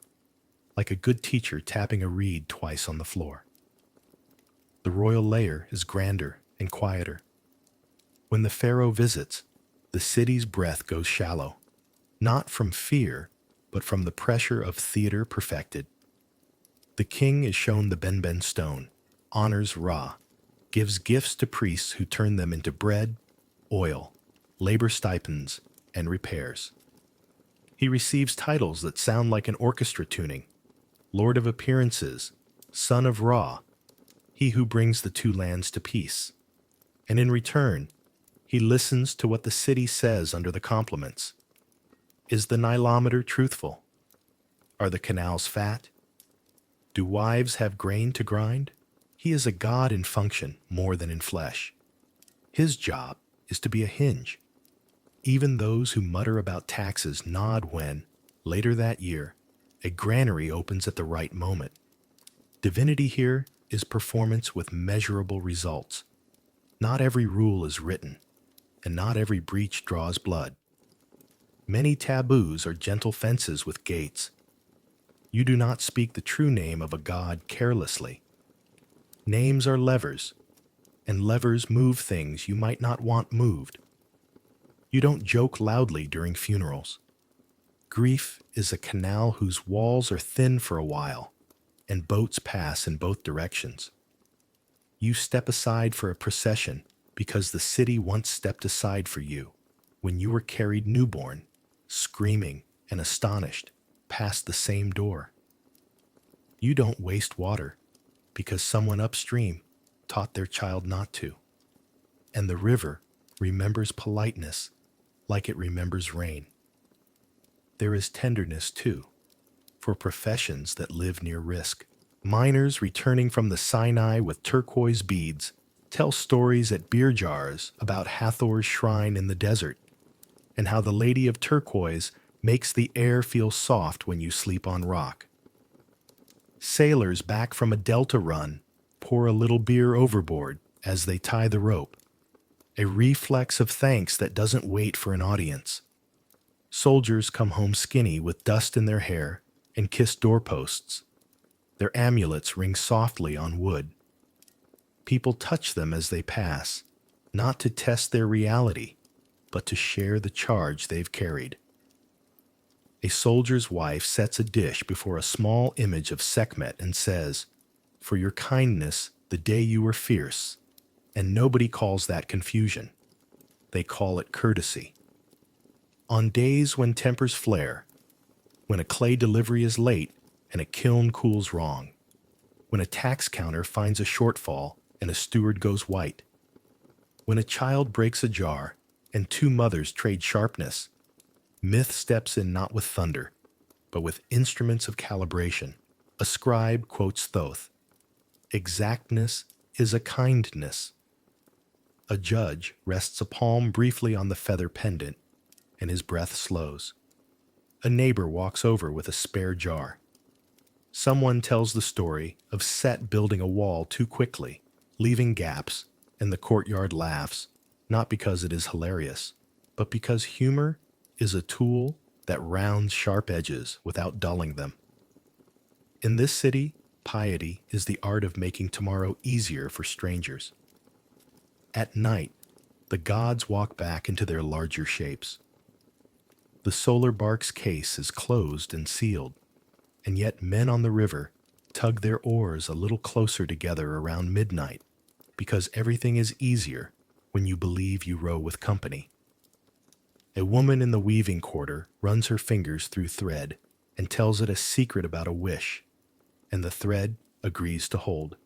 like a good teacher tapping a reed twice on the floor. The royal lair is grander and quieter. When the pharaoh visits, the city's breath goes shallow, not from fear, but from the pressure of theater perfected. The king is shown the Benben stone, honors Ra, gives gifts to priests who turn them into bread, oil, labor stipends, and repairs. He receives titles that sound like an orchestra tuning: Lord of Appearances, Son of Ra, he who brings the two lands to peace. And in return, he listens to what the city says under the compliments. Is the Nilometer truthful? Are the canals fat? Do wives have grain to grind? He is a god in function more than in flesh. His job is to be a hinge. Even those who mutter about taxes nod when, later that year, a granary opens at the right moment. Divinity here is performance with measurable results. Not every rule is written, and not every breach draws blood. Many taboos are gentle fences with gates. You do not speak the true name of a god carelessly. Names are levers, and levers move things you might not want moved. You don't joke loudly during funerals. Grief is a canal whose walls are thin for a while, and boats pass in both directions. You step aside for a procession because the city once stepped aside for you when you were carried newborn, screaming and astonished, past the same door. You don't waste water because someone upstream taught their child not to. And the river remembers politeness like it remembers rain. There is tenderness, too, for professions that live near risk. Miners returning from the Sinai with turquoise beads tell stories at beer jars about Hathor's shrine in the desert and how the Lady of Turquoise makes the air feel soft when you sleep on rock. Sailors back from a delta run pour a little beer overboard as they tie the rope, a reflex of thanks that doesn't wait for an audience. Soldiers come home skinny with dust in their hair and kiss doorposts. Their amulets ring softly on wood. People touch them as they pass, not to test their reality, but to share the charge they've carried. A soldier's wife sets a dish before a small image of Sekhmet and says, "For your kindness the day you were fierce," and nobody calls that confusion. They call it courtesy. On days when tempers flare, when a clay delivery is late and a kiln cools wrong, when a tax counter finds a shortfall and a steward goes white, when a child breaks a jar and two mothers trade sharpness, myth steps in not with thunder, but with instruments of calibration. A scribe quotes Thoth, "Exactness is a kindness." A judge rests a palm briefly on the feather pendant, and his breath slows. A neighbor walks over with a spare jar. Someone tells the story of Set building a wall too quickly, leaving gaps, and the courtyard laughs, not because it is hilarious, but because humor is a tool that rounds sharp edges without dulling them. In this city, piety is the art of making tomorrow easier for strangers. At night, the gods walk back into their larger shapes. The solar bark's case is closed and sealed, and yet men on the river tug their oars a little closer together around midnight, because everything is easier when you believe you row with company. A woman in the weaving quarter runs her fingers through thread and tells it a secret about a wish, and the thread agrees to hold.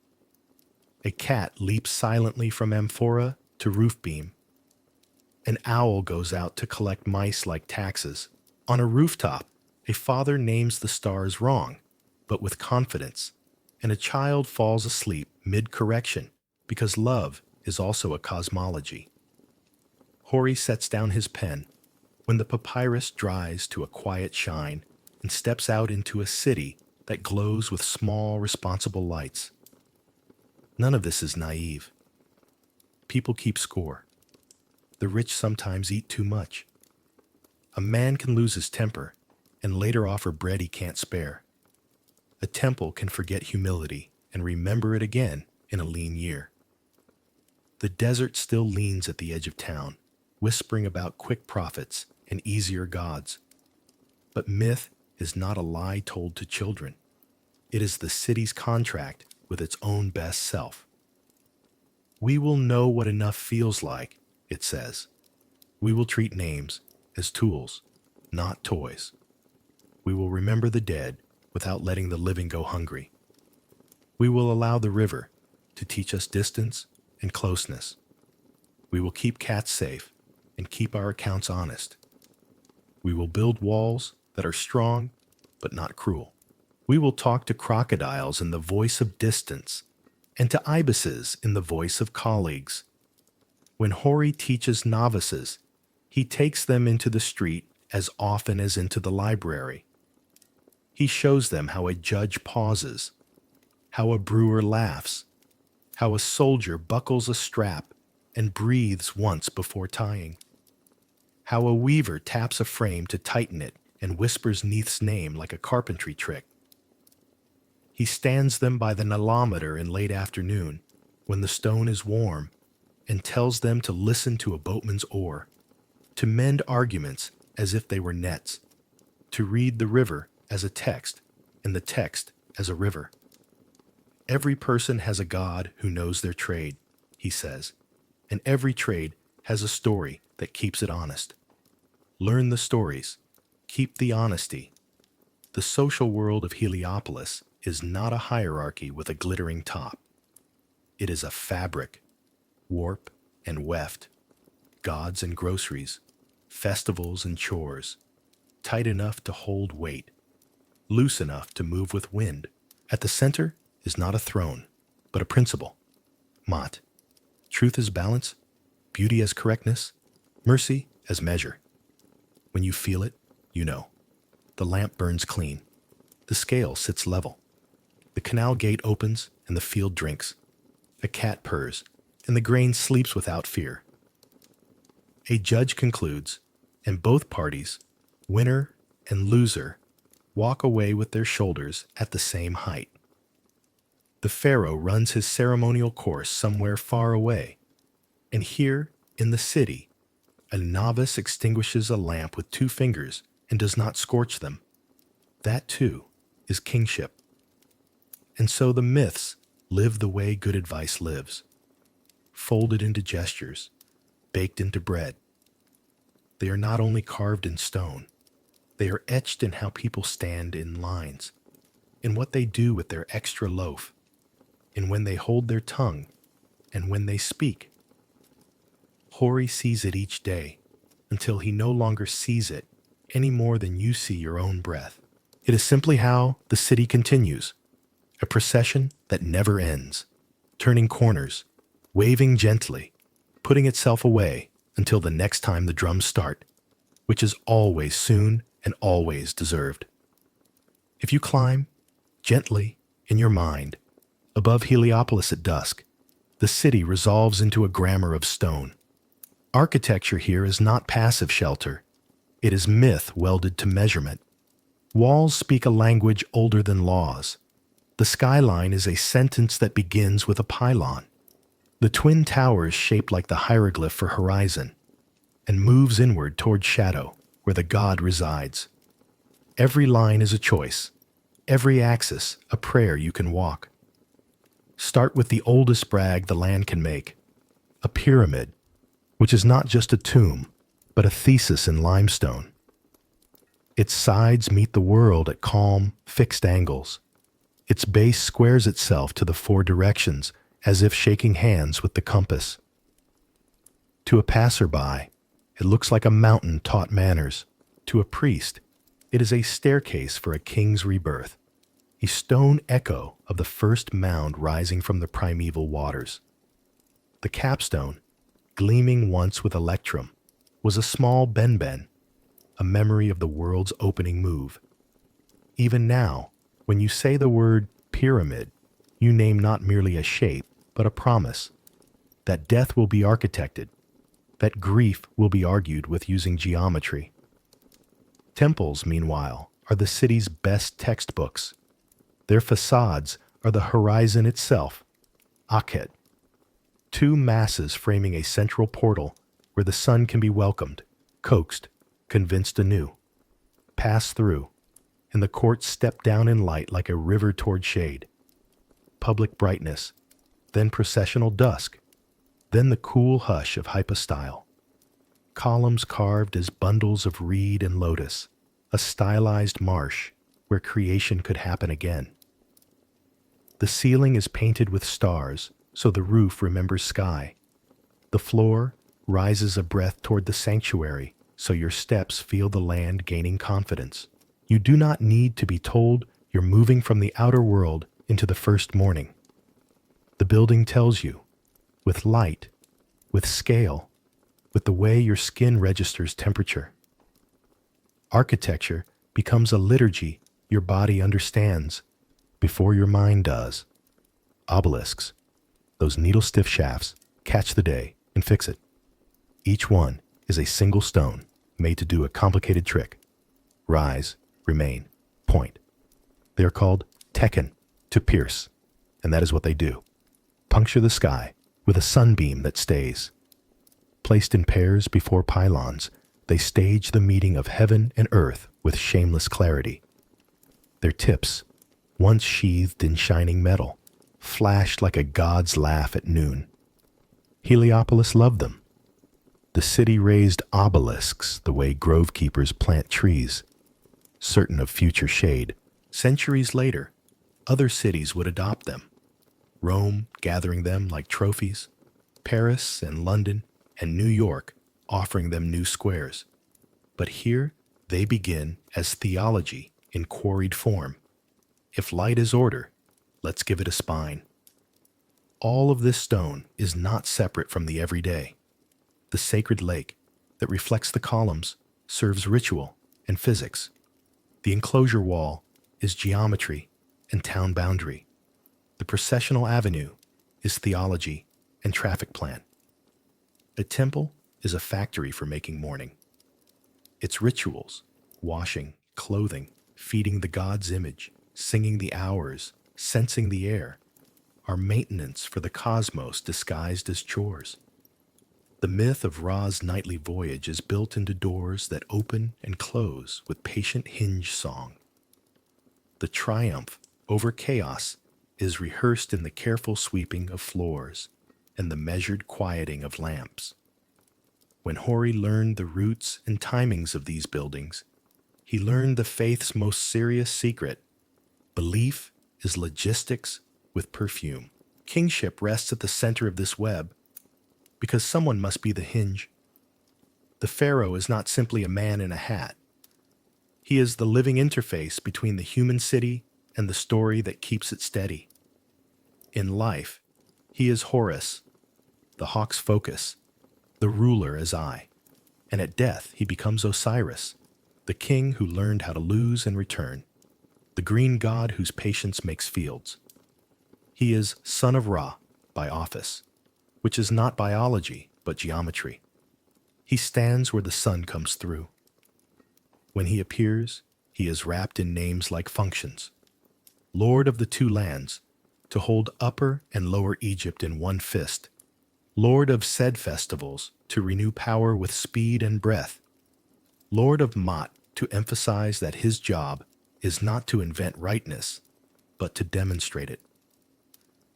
A cat leaps silently from amphora to roof beam. An owl goes out to collect mice like taxes. On a rooftop, a father names the stars wrong, but with confidence, and a child falls asleep mid-correction because love is also a cosmology. Hori sets down his pen when the papyrus dries to a quiet shine and steps out into a city that glows with small, responsible lights. None of this is naive. People keep score. The rich sometimes eat too much. A man can lose his temper and later offer bread he can't spare. A temple can forget humility and remember it again in a lean year. The desert still leans at the edge of town, whispering about quick profits and easier gods. But myth is not a lie told to children. It is the city's contract with its own best self. We will know what enough feels like, it says. We will treat names as tools, not toys. We will remember the dead without letting the living go hungry. We will allow the river to teach us distance and closeness. We will keep cats safe and keep our accounts honest. We will build walls that are strong but not cruel. We will talk to crocodiles in the voice of distance and to ibises in the voice of colleagues. When Hori teaches novices, he takes them into the street as often as into the library. He shows them how a judge pauses, how a brewer laughs, how a soldier buckles a strap and breathes once before tying, how a weaver taps a frame to tighten it and whispers Neith's name like a carpentry trick. He stands them by the nilometer in late afternoon when the stone is warm and tells them to listen to a boatman's oar, to mend arguments as if they were nets, to read the river as a text and the text as a river. Every person has a god who knows their trade, he says, and every trade has a story that keeps it honest. Learn the stories. Keep the honesty. The social world of Heliopolis is not a hierarchy with a glittering top. It is a fabric, warp and weft, gods and groceries, festivals and chores, tight enough to hold weight, loose enough to move with wind. At the center is not a throne, but a principle. Mat. Truth as balance, beauty as correctness, mercy as measure. When you feel it, you know. The lamp burns clean. The scale sits level. The canal gate opens and the field drinks. A cat purrs and the grain sleeps without fear. A judge concludes, and both parties, winner and loser, walk away with their shoulders at the same height. The pharaoh runs his ceremonial course somewhere far away, and here in the city, a novice extinguishes a lamp with 2 fingers and does not scorch them. That, too, is kingship. And so the myths live the way good advice lives, folded into gestures, baked into bread. They are not only carved in stone, they are etched in how people stand in lines, in what they do with their extra loaf, in when they hold their tongue, and when they speak. Hori sees it each day, until he no longer sees it any more than you see your own breath. It is simply how the city continues, a procession that never ends, turning corners, waving gently, putting itself away until the next time the drums start, which is always soon and always deserved. If you climb, gently, in your mind, above Heliopolis at dusk, the city resolves into a grammar of stone. Architecture here is not passive shelter. It is myth welded to measurement. Walls speak a language older than laws. The skyline is a sentence that begins with a pylon. The twin towers shaped like the hieroglyph for horizon, and moves inward toward shadow, where the god resides. Every line is a choice, every axis a prayer you can walk. Start with the oldest brag the land can make, a pyramid, which is not just a tomb, but a thesis in limestone. Its sides meet the world at calm, fixed angles. Its base squares itself to the 4 directions, as if shaking hands with the compass. To a passerby, it looks like a mountain taught manners. To a priest, it is a staircase for a king's rebirth, a stone echo of the first mound rising from the primeval waters. The capstone, gleaming once with electrum, was a small benben, a memory of the world's opening move. Even now, when you say the word pyramid, you name not merely a shape, but a promise that death will be architected, that grief will be argued with using geometry. Temples, meanwhile, are the city's best textbooks. Their facades are the horizon itself, Akhet, 2 masses framing a central portal where the sun can be welcomed, coaxed, convinced anew. Pass through, and the courts step down in light like a river toward shade. Public brightness, then processional dusk, then the cool hush of hypostyle. Columns carved as bundles of reed and lotus, a stylized marsh where creation could happen again. The ceiling is painted with stars, so the roof remembers sky. The floor rises a breath toward the sanctuary, so your steps feel the land gaining confidence. You do not need to be told you're moving from the outer world into the first morning. The building tells you, with light, with scale, with the way your skin registers temperature. Architecture becomes a liturgy your body understands before your mind does. Obelisks, those needle-stiff shafts, catch the day and fix it. Each one is a single stone made to do a complicated trick. Rise, remain, point. They are called tekken, to pierce, and that is what they do. Puncture the sky with a sunbeam that stays. Placed in pairs before pylons, they stage the meeting of heaven and earth with shameless clarity. Their tips, once sheathed in shining metal, flashed like a god's laugh at noon. Heliopolis loved them. The city raised obelisks the way grove keepers plant trees, certain of future shade. Centuries later, other cities would adopt them. Rome gathering them like trophies, Paris and London and New York offering them new squares. But here they begin as theology in quarried form. If light is order, let's give it a spine. All of this stone is not separate from the everyday. The sacred lake that reflects the columns serves ritual and physics. The enclosure wall is geometry and town boundary. The processional avenue is theology and traffic plan. A temple is a factory for making mourning. Its rituals, washing, clothing, feeding the god's image, singing the hours, sensing the air, are maintenance for the cosmos disguised as chores. The myth of Ra's nightly voyage is built into doors that open and close with patient hinge song. The triumph over chaos is rehearsed in the careful sweeping of floors and the measured quieting of lamps. When Hori learned the roots and timings of these buildings, he learned the faith's most serious secret. Belief is logistics with perfume. Kingship rests at the center of this web, because someone must be the hinge. The pharaoh is not simply a man in a hat. He is the living interface between the human city and the story that keeps it steady. In life, he is Horus, the hawk's focus, the ruler as eye. And at death, he becomes Osiris, the king who learned how to lose and return, the green god whose patience makes fields. He is son of Ra by office, which is not biology, but geometry. He stands where the sun comes through. When he appears, he is wrapped in names like functions. Lord of the two lands, to hold Upper and Lower Egypt in one fist. Lord of Set festivals, to renew power with speed and breath. Lord of Mot, to emphasize that his job is not to invent rightness, but to demonstrate it.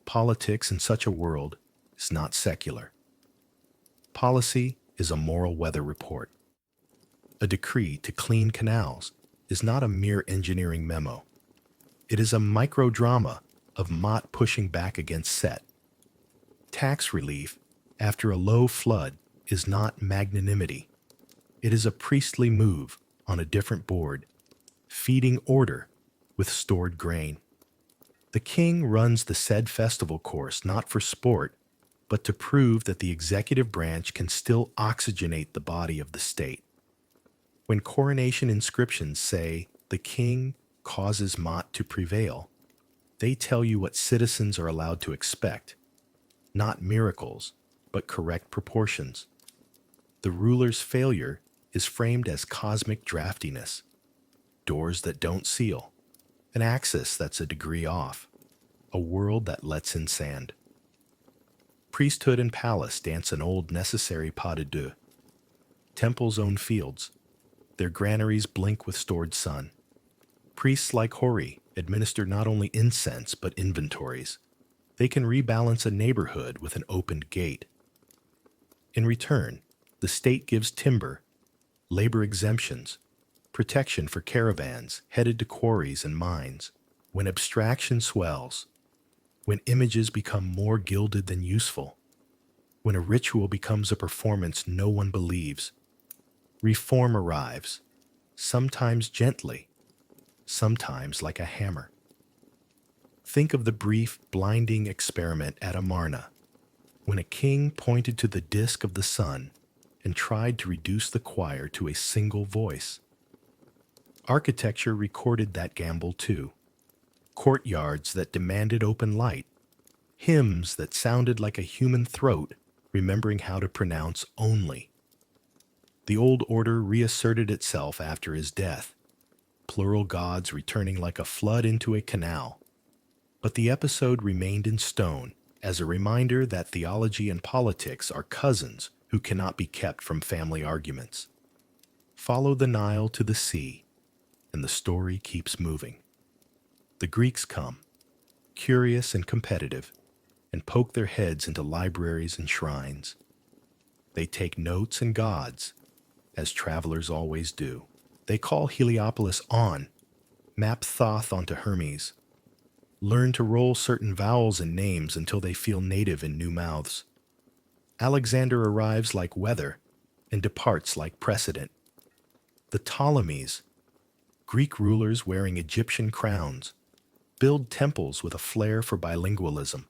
Politics in such a world is not secular. Policy is a moral weather report. A decree to clean canals is not a mere engineering memo. It is a microdrama of Mot pushing back against Set. Tax relief after a low flood is not magnanimity. It is a priestly move on a different board, feeding order with stored grain. The king runs the Set festival course not for sport, but to prove that the executive branch can still oxygenate the body of the state. When coronation inscriptions say the king causes Mot to prevail, they tell you what citizens are allowed to expect. Not miracles, but correct proportions. The ruler's failure is framed as cosmic draftiness, doors that don't seal, an axis that's a degree off, a world that lets in sand. Priesthood and palace dance an old necessary pas de deux. Temples own fields. Their granaries blink with stored sun. Priests like Hori administer not only incense but inventories. They can rebalance a neighborhood with an opened gate. In return, the state gives timber, labor exemptions, protection for caravans headed to quarries and mines. When abstraction swells, when images become more gilded than useful, when a ritual becomes a performance no one believes, reform arrives, sometimes gently, sometimes like a hammer. Think of the brief, blinding experiment at Amarna, when a king pointed to the disk of the sun and tried to reduce the choir to a single voice. Architecture recorded that gamble too. Courtyards that demanded open light, hymns that sounded like a human throat remembering how to pronounce only. The old order reasserted itself after his death, plural gods returning like a flood into a canal. But the episode remained in stone as a reminder that theology and politics are cousins who cannot be kept from family arguments. Follow the Nile to the sea, and the story keeps moving. The Greeks come. curious and competitive, and poke their heads into libraries and shrines. They take notes and gods, as travelers always do. They call Heliopolis on, map Thoth onto Hermes, learn to roll certain vowels and names until they feel native in new mouths. Alexander arrives like weather and departs like precedent. The Ptolemies, Greek rulers wearing Egyptian crowns, build temples with a flair for bilingualism.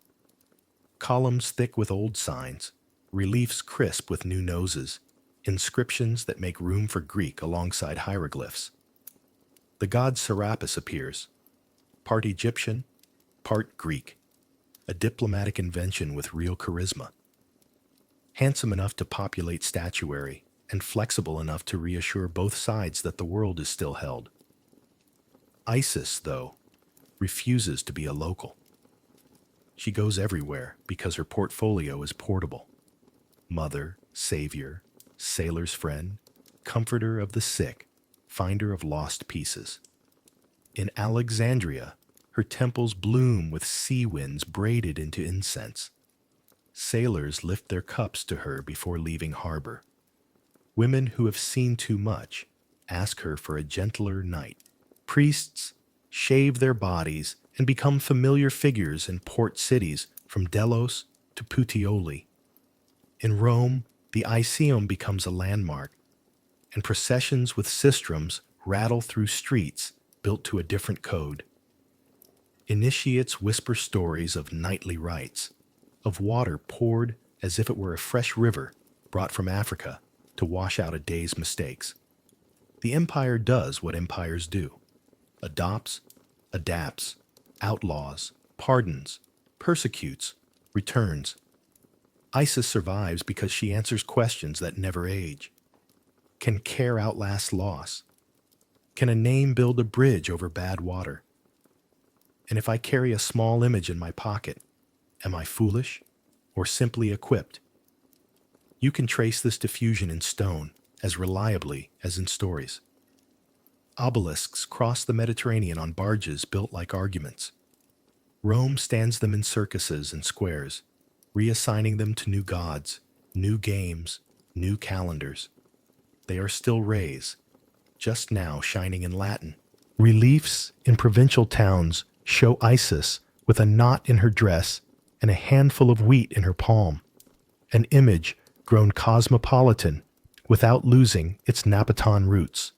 Columns thick with old signs, reliefs crisp with new noses, inscriptions that make room for Greek alongside hieroglyphs. The god Serapis appears, part Egyptian, part Greek, a diplomatic invention with real charisma. Handsome enough to populate statuary and flexible enough to reassure both sides that the world is still held. Isis, though, refuses to be a local. She goes everywhere because her portfolio is portable. Mother, savior, sailor's friend, comforter of the sick, finder of lost pieces. In Alexandria, her temples bloom with sea winds braided into incense. Sailors lift their cups to her before leaving harbor. Women who have seen too much ask her for a gentler night. Priests shave their bodies and become familiar figures in port cities from Delos to Puteoli. In Rome, the Iseum becomes a landmark, and processions with sistrums rattle through streets built to a different code. Initiates whisper stories of knightly rites, of water poured as if it were a fresh river brought from Africa to wash out a day's mistakes. The empire does what empires do: adopts, adapts, outlaws, pardons, persecutes, returns. Isis survives because she answers questions that never age. Can care outlast loss? Can a name build a bridge over bad water? And if I carry a small image in my pocket, am I foolish or simply equipped? You can trace this diffusion in stone as reliably as in stories. Obelisks cross the Mediterranean on barges built like arguments. Rome stands them in circuses and squares, reassigning them to new gods, new games, new calendars. They are still rays, just now shining in Latin. Reliefs in provincial towns show Isis with a knot in her dress and a handful of wheat in her palm, an image grown cosmopolitan without losing its Napatan roots.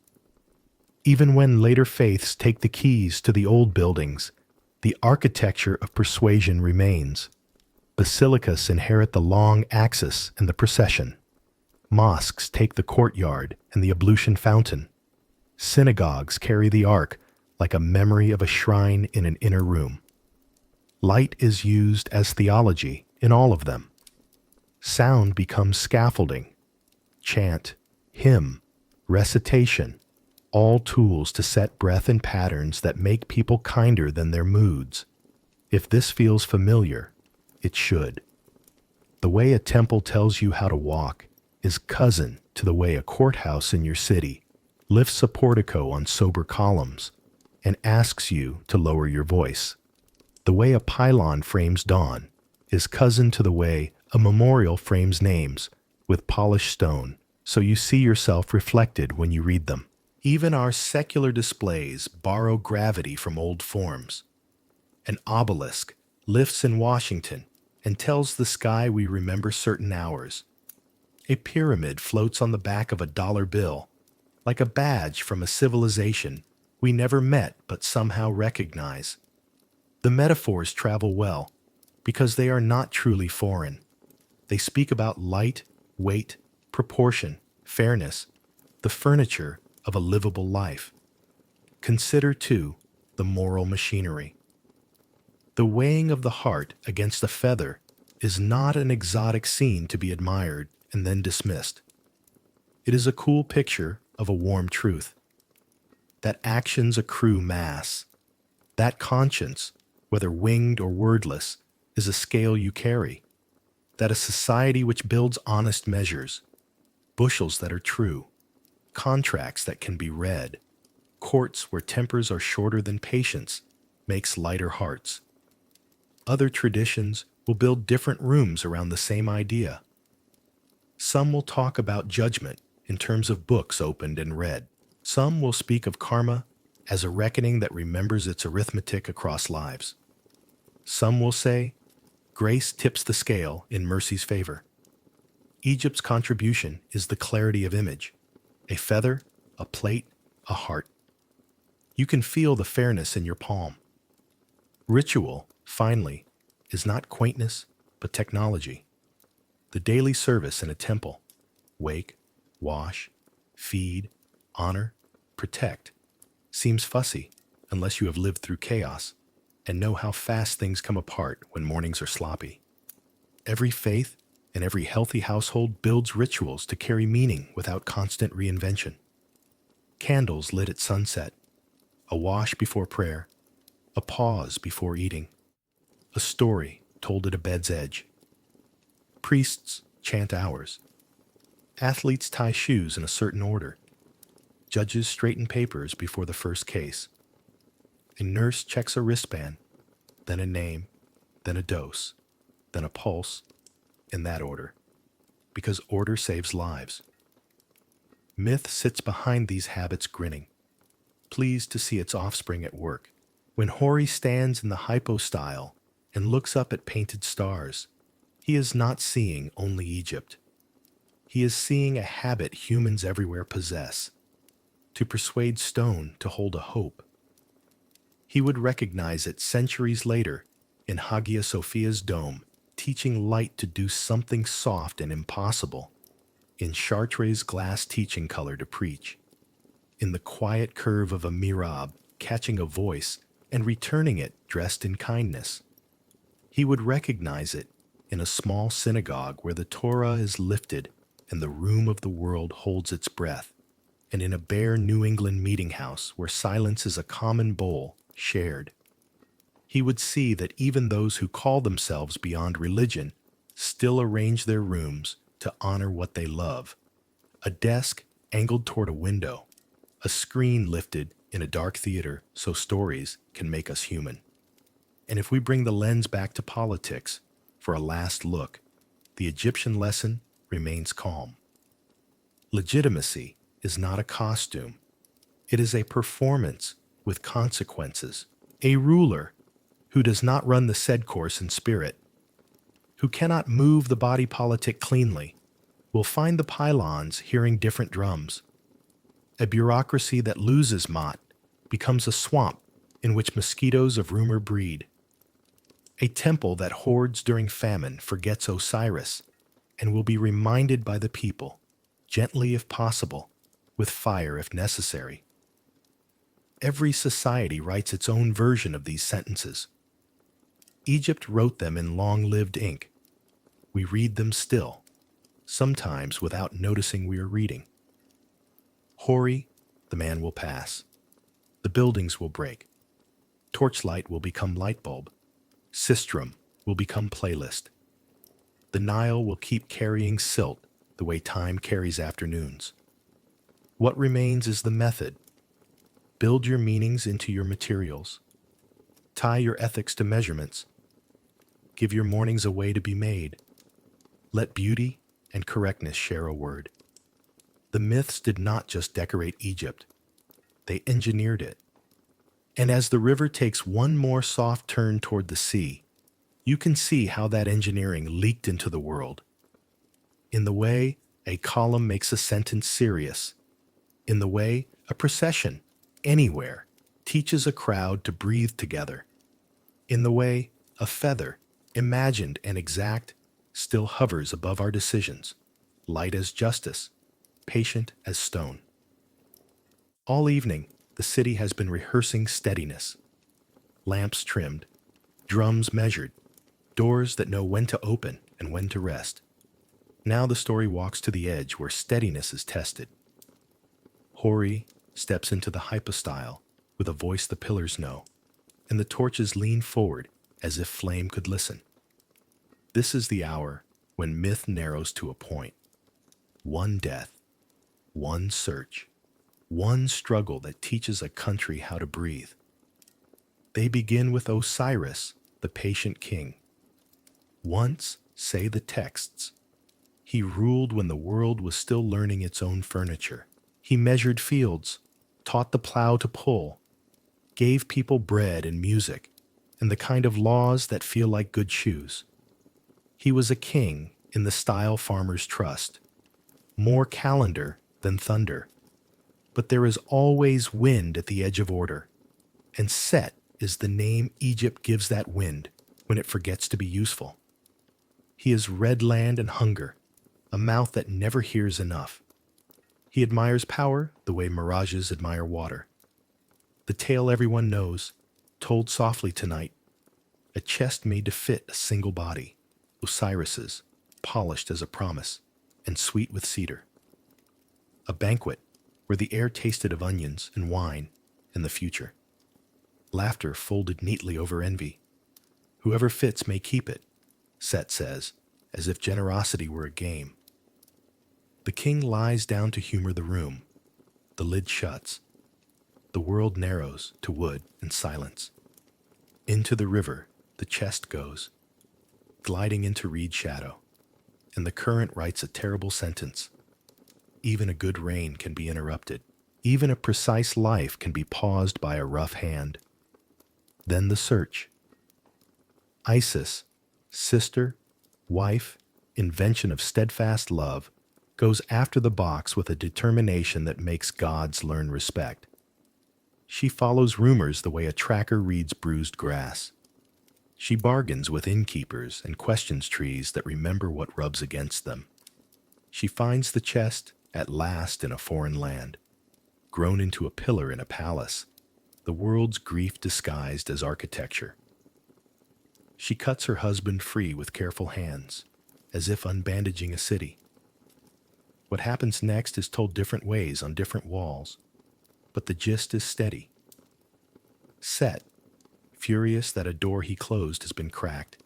Even when later faiths take the keys to the old buildings, the architecture of persuasion remains. Basilicas inherit the long axis and the procession. Mosques take the courtyard and the ablution fountain. Synagogues carry the ark like a memory of a shrine in an inner room. Light is used as theology in all of them. Sound becomes scaffolding. Chant, hymn, recitation, all tools to set breath in patterns that make people kinder than their moods. If this feels familiar, it should. The way a temple tells you how to walk is cousin to the way a courthouse in your city lifts a portico on sober columns and asks you to lower your voice. The way a pylon frames dawn is cousin to the way a memorial frames names with polished stone, so you see yourself reflected when you read them. Even our secular displays borrow gravity from old forms. An obelisk lifts in Washington and tells the sky we remember certain hours. A pyramid floats on the back of a dollar bill, like a badge from a civilization we never met but somehow recognize. The metaphors travel well because they are not truly foreign. They speak about light, weight, proportion, fairness, the furniture of a livable life. Consider, too, the moral machinery. The weighing of the heart against a feather is not an exotic scene to be admired and then dismissed. It is a cool picture of a warm truth. That actions accrue mass. That conscience, whether winged or wordless, is a scale you carry. That a society which builds honest measures, bushels that are true, contracts that can be read, courts where tempers are shorter than patience, makes lighter hearts. Other traditions will build different rooms around the same idea. Some will talk about judgment in terms of books opened and read. Some will speak of karma as a reckoning that remembers its arithmetic across lives. Some will say, grace tips the scale in mercy's favor. Egypt's contribution is the clarity of image, a feather, a plate, a heart. You can feel the fairness in your palm. Ritual, finally, is not quaintness, but technology. The daily service in a temple, wake, wash, feed, honor, protect, seems fussy unless you have lived through chaos and know how fast things come apart when mornings are sloppy. Every faith and every healthy household builds rituals to carry meaning without constant reinvention. Candles lit at sunset, a wash before prayer, a pause before eating, a story told at a bed's edge. Priests chant hours. Athletes tie shoes in a certain order. Judges straighten papers before the first case. A nurse checks a wristband, then a name, then a dose, then a pulse, in that order, because order saves lives. Myth sits behind these habits grinning, pleased to see its offspring at work. When Hori stands in the hypostyle and looks up at painted stars, he is not seeing only Egypt. He is seeing a habit humans everywhere possess, to persuade stone to hold a hope. He would recognize it centuries later in Hagia Sophia's dome, teaching light to do something soft and impossible, in Chartres' glass teaching color to preach, in the quiet curve of a mihrab, catching a voice and returning it dressed in kindness. He would recognize it in a small synagogue where the Torah is lifted and the room of the world holds its breath, and in a bare New England meeting house where silence is a common bowl shared. He would see that even those who call themselves beyond religion still arrange their rooms to honor what they love. A desk angled toward a window, a screen lifted in a dark theater so stories can make us human. And if we bring the lens back to politics for a last look, the Egyptian lesson remains calm. Legitimacy is not a costume. It is a performance with consequences. A ruler who does not run the said course in spirit, who cannot move the body politic cleanly, will find the pylons hearing different drums. A bureaucracy that loses Mott becomes a swamp in which mosquitoes of rumor breed. A temple that hoards during famine forgets Osiris and will be reminded by the people, gently if possible, with fire if necessary. Every society writes its own version of these sentences. Egypt wrote them in long-lived ink. We read them still, sometimes without noticing we are reading. Hori, the man will pass. The buildings will break. Torchlight will become light bulb. Sistrum will become playlist. The Nile will keep carrying silt the way time carries afternoons. What remains is the method. Build your meanings into your materials. Tie your ethics to measurements. Give your mornings a way to be made. Let beauty and correctness share a word. The myths did not just decorate Egypt. They engineered it. And as the river takes one more soft turn toward the sea, you can see how that engineering leaked into the world. In the way a column makes a sentence serious. In the way a procession, anywhere, teaches a crowd to breathe together. In the way a feather, imagined and exact, still hovers above our decisions, light as justice, patient as stone. All evening, the city has been rehearsing steadiness. Lamps trimmed, drums measured, doors that know when to open and when to rest. Now the story walks to the edge where steadiness is tested. Hori steps into the hypostyle with a voice the pillars know, and the torches lean forward as if flame could listen. This is the hour when myth narrows to a point. One death, one search, one struggle that teaches a country how to breathe. They begin with Osiris, the the patient king. Once, say the texts, he ruled when the world was still learning its own furniture. He measured fields, taught the plow to pull, gave people bread and music, and the kind of laws that feel like good shoes. He was a king in the style farmers trust, more calendar than thunder. But there is always wind at the edge of order, and Set is the name Egypt gives that wind when it forgets to be useful. He is red land and hunger, a mouth that never hears enough. He admires power the way mirages admire water. The tale everyone knows, told softly tonight, a chest made to fit a single body, Osiris's, polished as a promise, and sweet with cedar. A banquet where the air tasted of onions and wine and the future. Laughter folded neatly over envy. Whoever fits may keep it, Set says, as if generosity were a game. The king lies down to humor the room. The lid shuts. The world narrows to wood and silence. Into the river the chest goes, gliding into reed shadow, and the current writes a terrible sentence. Even a good rain can be interrupted. Even a precise life can be paused by a rough hand. Then the search. Isis, sister, wife, invention of steadfast love, goes after the box with a determination that makes gods learn respect. She follows rumors the way a tracker reads bruised grass. She bargains with innkeepers and questions trees that remember what rubs against them. She finds the chest at last in a foreign land, grown into a pillar in a palace, the world's grief disguised as architecture. She cuts her husband free with careful hands, as if unbandaging a city. What happens next is told different ways on different walls, but the gist is steady. Set, furious that a door he closed has been cracked,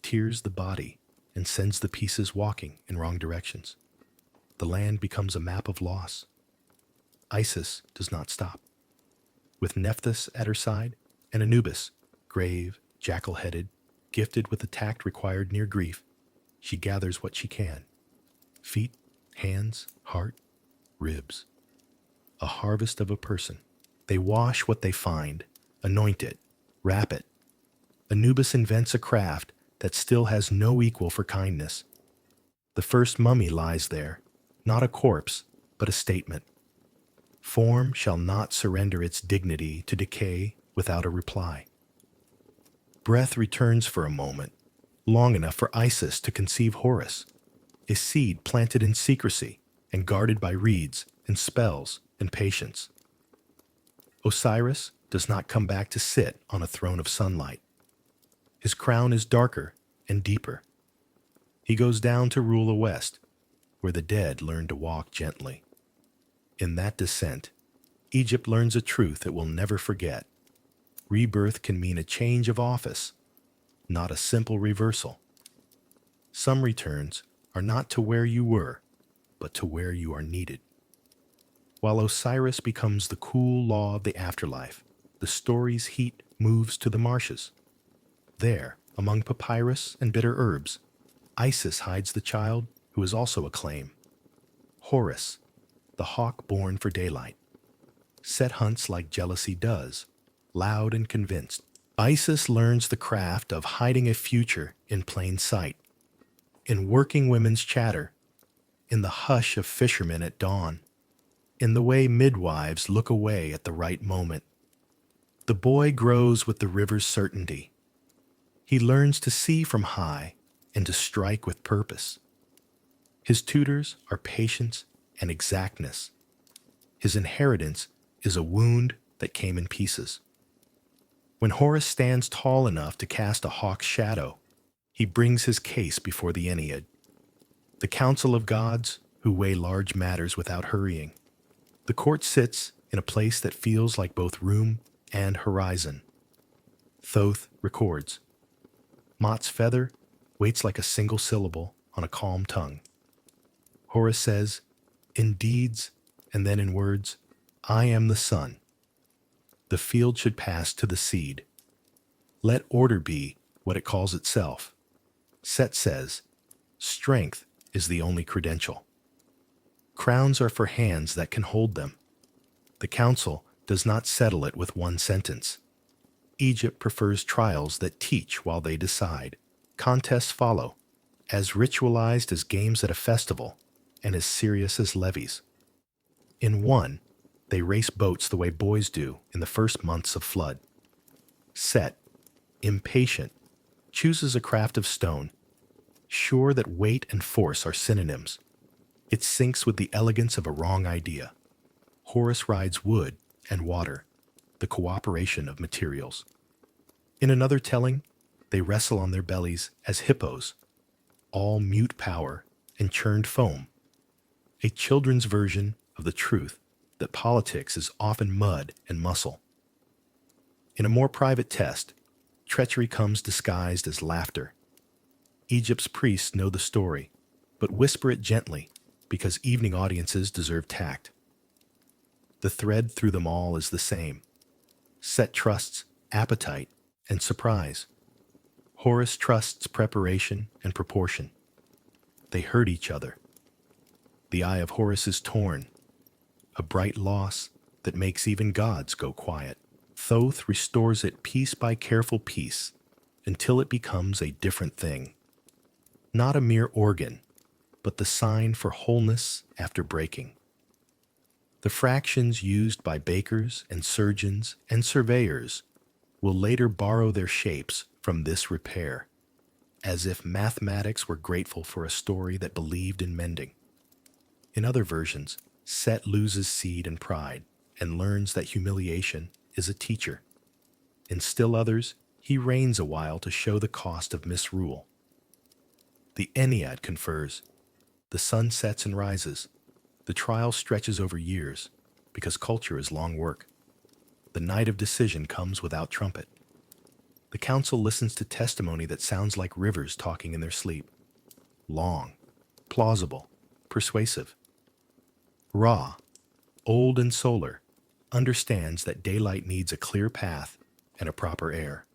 tears the body and sends the pieces walking in wrong directions. The land becomes a map of loss. Isis does not stop. With Nephthys at her side and Anubis, grave, jackal-headed, gifted with the tact required near grief, she gathers what she can. Feet, hands, heart, ribs. A harvest of a person. They wash what they find, anoint it, wrap it. Anubis invents a craft that still has no equal for kindness. The first mummy lies there, not a corpse, but a statement. Form shall not surrender its dignity to decay without a reply. Breath returns for a moment, long enough for Isis to conceive Horus, a seed planted in secrecy and guarded by reeds and spells and patience. Osiris does not come back to sit on a throne of sunlight. His crown is darker and deeper. He goes down to rule the west, where the dead learn to walk gently. In that descent, Egypt learns a truth it will never forget. Rebirth can mean a change of office, not a simple reversal. Some returns are not to where you were, but to where you are needed. While Osiris becomes the cool law of the afterlife, the story's heat moves to the marshes. There, among papyrus and bitter herbs, Isis hides the child who is also a claim. Horus, the hawk born for daylight. Set hunts like jealousy does, loud and convinced. Isis learns the craft of hiding a future in plain sight, in working women's chatter, in the hush of fishermen at dawn, in the way midwives look away at the right moment. The boy grows with the river's certainty. He learns to see from high and to strike with purpose. His tutors are patience and exactness. His inheritance is a wound that came in pieces. When Horus stands tall enough to cast a hawk's shadow, he brings his case before the Ennead, the council of gods who weigh large matters without hurrying. The court sits in a place that feels like both room and horizon. Thoth records. Mot's feather waits like a single syllable on a calm tongue. Horus says, in deeds and then in words, I am the sun. The field should pass to the seed. Let order be what it calls itself. Set says, strength is the only credential. Crowns are for hands that can hold them. The council does not settle it with one sentence. Egypt prefers trials that teach while they decide. Contests follow, as ritualized as games at a festival and as serious as levees. In one, they race boats the way boys do in the first months of flood. Set, impatient, chooses a craft of stone, sure that weight and force are synonyms. It syncs with the elegance of a wrong idea. Horus rides wood and water, the cooperation of materials. In another telling, they wrestle on their bellies as hippos, all mute power and churned foam, a children's version of the truth that politics is often mud and muscle. In a more private test, treachery comes disguised as laughter. Egypt's priests know the story, but whisper it gently because evening audiences deserve tact. The thread through them all is the same. Set trusts appetite and surprise. Horus trusts preparation and proportion. They hurt each other. The eye of Horus is torn, a bright loss that makes even gods go quiet. Thoth restores it piece by careful piece until it becomes a different thing. Not a mere organ, but the sign for wholeness after breaking. The fractions used by bakers and surgeons and surveyors will later borrow their shapes from this repair, as if mathematics were grateful for a story that believed in mending. In other versions, Set loses seed and pride and learns that humiliation is a teacher. In still others, he reigns a while to show the cost of misrule. The Ennead confers, the sun sets and rises. The trial stretches over years, because culture is long work. The night of decision comes without trumpet. The council listens to testimony that sounds like rivers talking in their sleep. Long, plausible, persuasive. Ra, old and solar, understands that daylight needs a clear path and a proper air.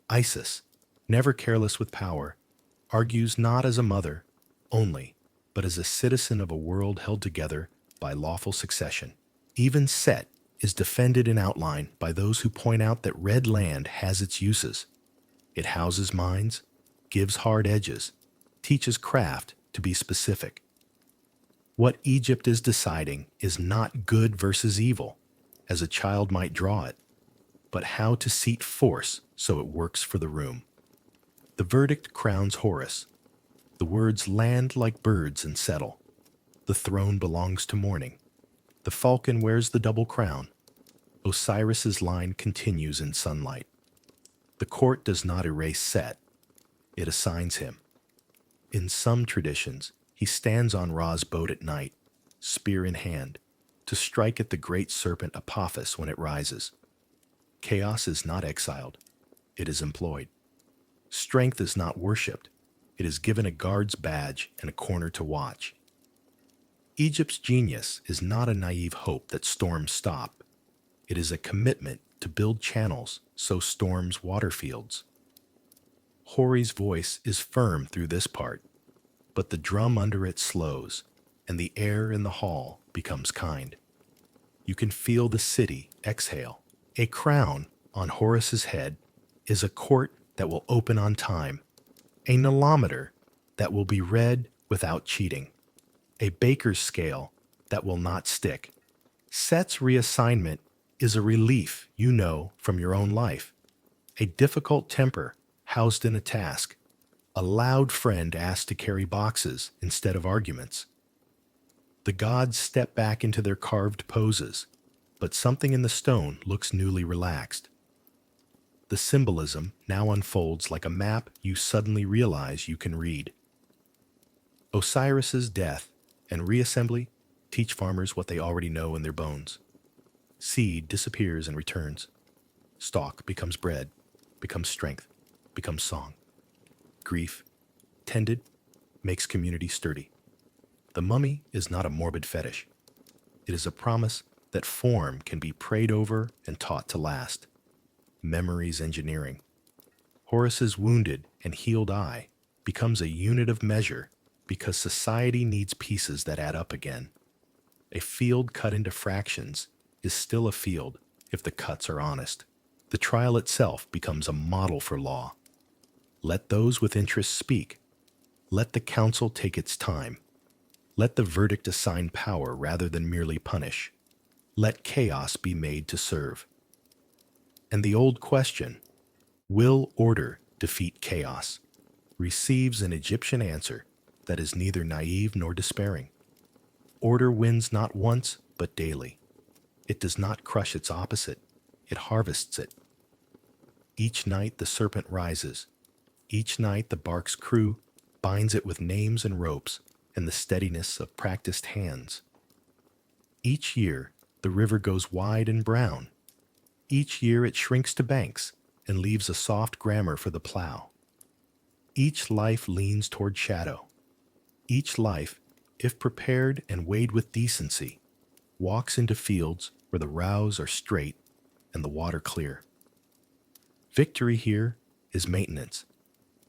Isis, never careless with power, argues not as a mother only, but as a citizen of a world held together by lawful succession. Even Set is defended in outline by those who point out that red land has its uses. It houses mines, gives hard edges, teaches craft to be specific. What Egypt is deciding is not good versus evil, as a child might draw it, but how to seat force so it works for the room. The verdict crowns Horus. The words land like birds and settle. The throne belongs to morning. The falcon wears the double crown. Osiris's line continues in sunlight. The court does not erase Set. It assigns him. In some traditions, he stands on Ra's boat at night, spear in hand, to strike at the great serpent Apophis when it rises. Chaos is not exiled. It is employed. Strength is not worshipped. It is given a guard's badge and a corner to watch. Egypt's genius is not a naive hope that storms stop. It is a commitment to build channels so storms water fields. Hori's voice is firm through this part, but the drum under it slows, and the air in the hall becomes kind. You can feel the city exhale. A crown on Horus's head is a court that will open on time, a nilometer that will be read without cheating, a baker's scale that will not stick. Set's reassignment is a relief you know from your own life, a difficult temper housed in a task, a loud friend asked to carry boxes instead of arguments. The gods step back into their carved poses, but something in the stone looks newly relaxed. The symbolism now unfolds like a map you suddenly realize you can read. Osiris's death and reassembly teach farmers what they already know in their bones. Seed disappears and returns. Stalk becomes bread, becomes strength, becomes song. Grief, tended, makes community sturdy. The mummy is not a morbid fetish. It is a promise that form can be prayed over and taught to last. Memory's engineering. Horus's wounded and healed eye becomes a unit of measure because society needs pieces that add up again. A field cut into fractions is still a field if the cuts are honest. The trial itself becomes a model for law. Let those with interest speak. Let the council take its time. Let the verdict assign power rather than merely punish. Let chaos be made to serve. And the old question, will order defeat chaos, receives an Egyptian answer that is neither naive nor despairing. Order wins not once, but daily. It does not crush its opposite, it harvests it. Each night the serpent rises. Each night the bark's crew binds it with names and ropes and the steadiness of practiced hands. Each year the river goes wide and brown. Each year it shrinks to banks and leaves a soft grammar for the plow. Each life leans toward shadow. Each life, if prepared and weighed with decency, walks into fields where the rows are straight and the water clear. Victory here is maintenance.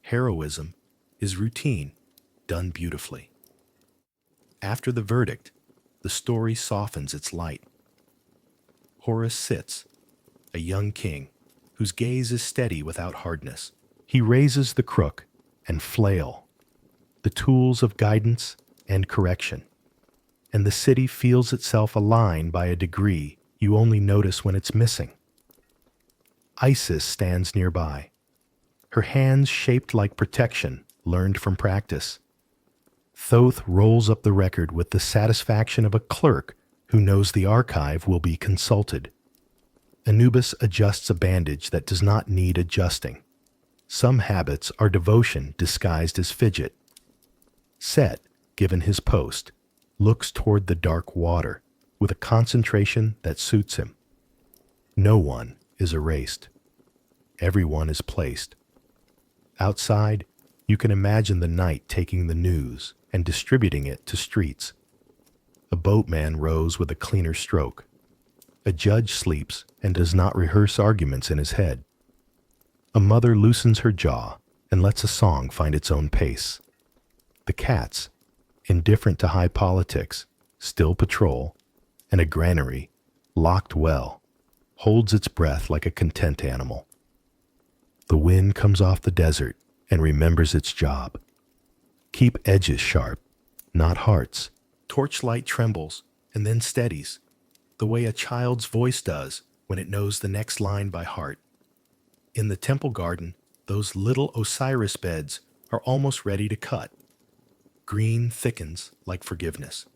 Heroism is routine, done beautifully. After the verdict, the story softens its light. Horus sits, a young king, whose gaze is steady without hardness. He raises the crook and flail, the tools of guidance and correction, and the city feels itself aligned by a degree you only notice when it's missing. Isis stands nearby, her hands shaped like protection learned from practice. Thoth rolls up the record with the satisfaction of a clerk who knows the archive will be consulted. Anubis adjusts a bandage that does not need adjusting. Some habits are devotion disguised as fidget. Set, given his post, looks toward the dark water with a concentration that suits him. No one is erased. Everyone is placed. Outside, you can imagine the night taking the news and distributing it to streets. A boatman rows with a cleaner stroke. A judge sleeps and does not rehearse arguments in his head. A mother loosens her jaw and lets a song find its own pace. The cats, indifferent to high politics, still patrol, and a granary, locked well, holds its breath like a content animal. The wind comes off the desert and remembers its job. Keep edges sharp, not hearts. Torchlight trembles and then steadies, the way a child's voice does when it knows the next line by heart. In the temple garden, those little Osiris beds are almost ready to cut. Green thickens like forgiveness.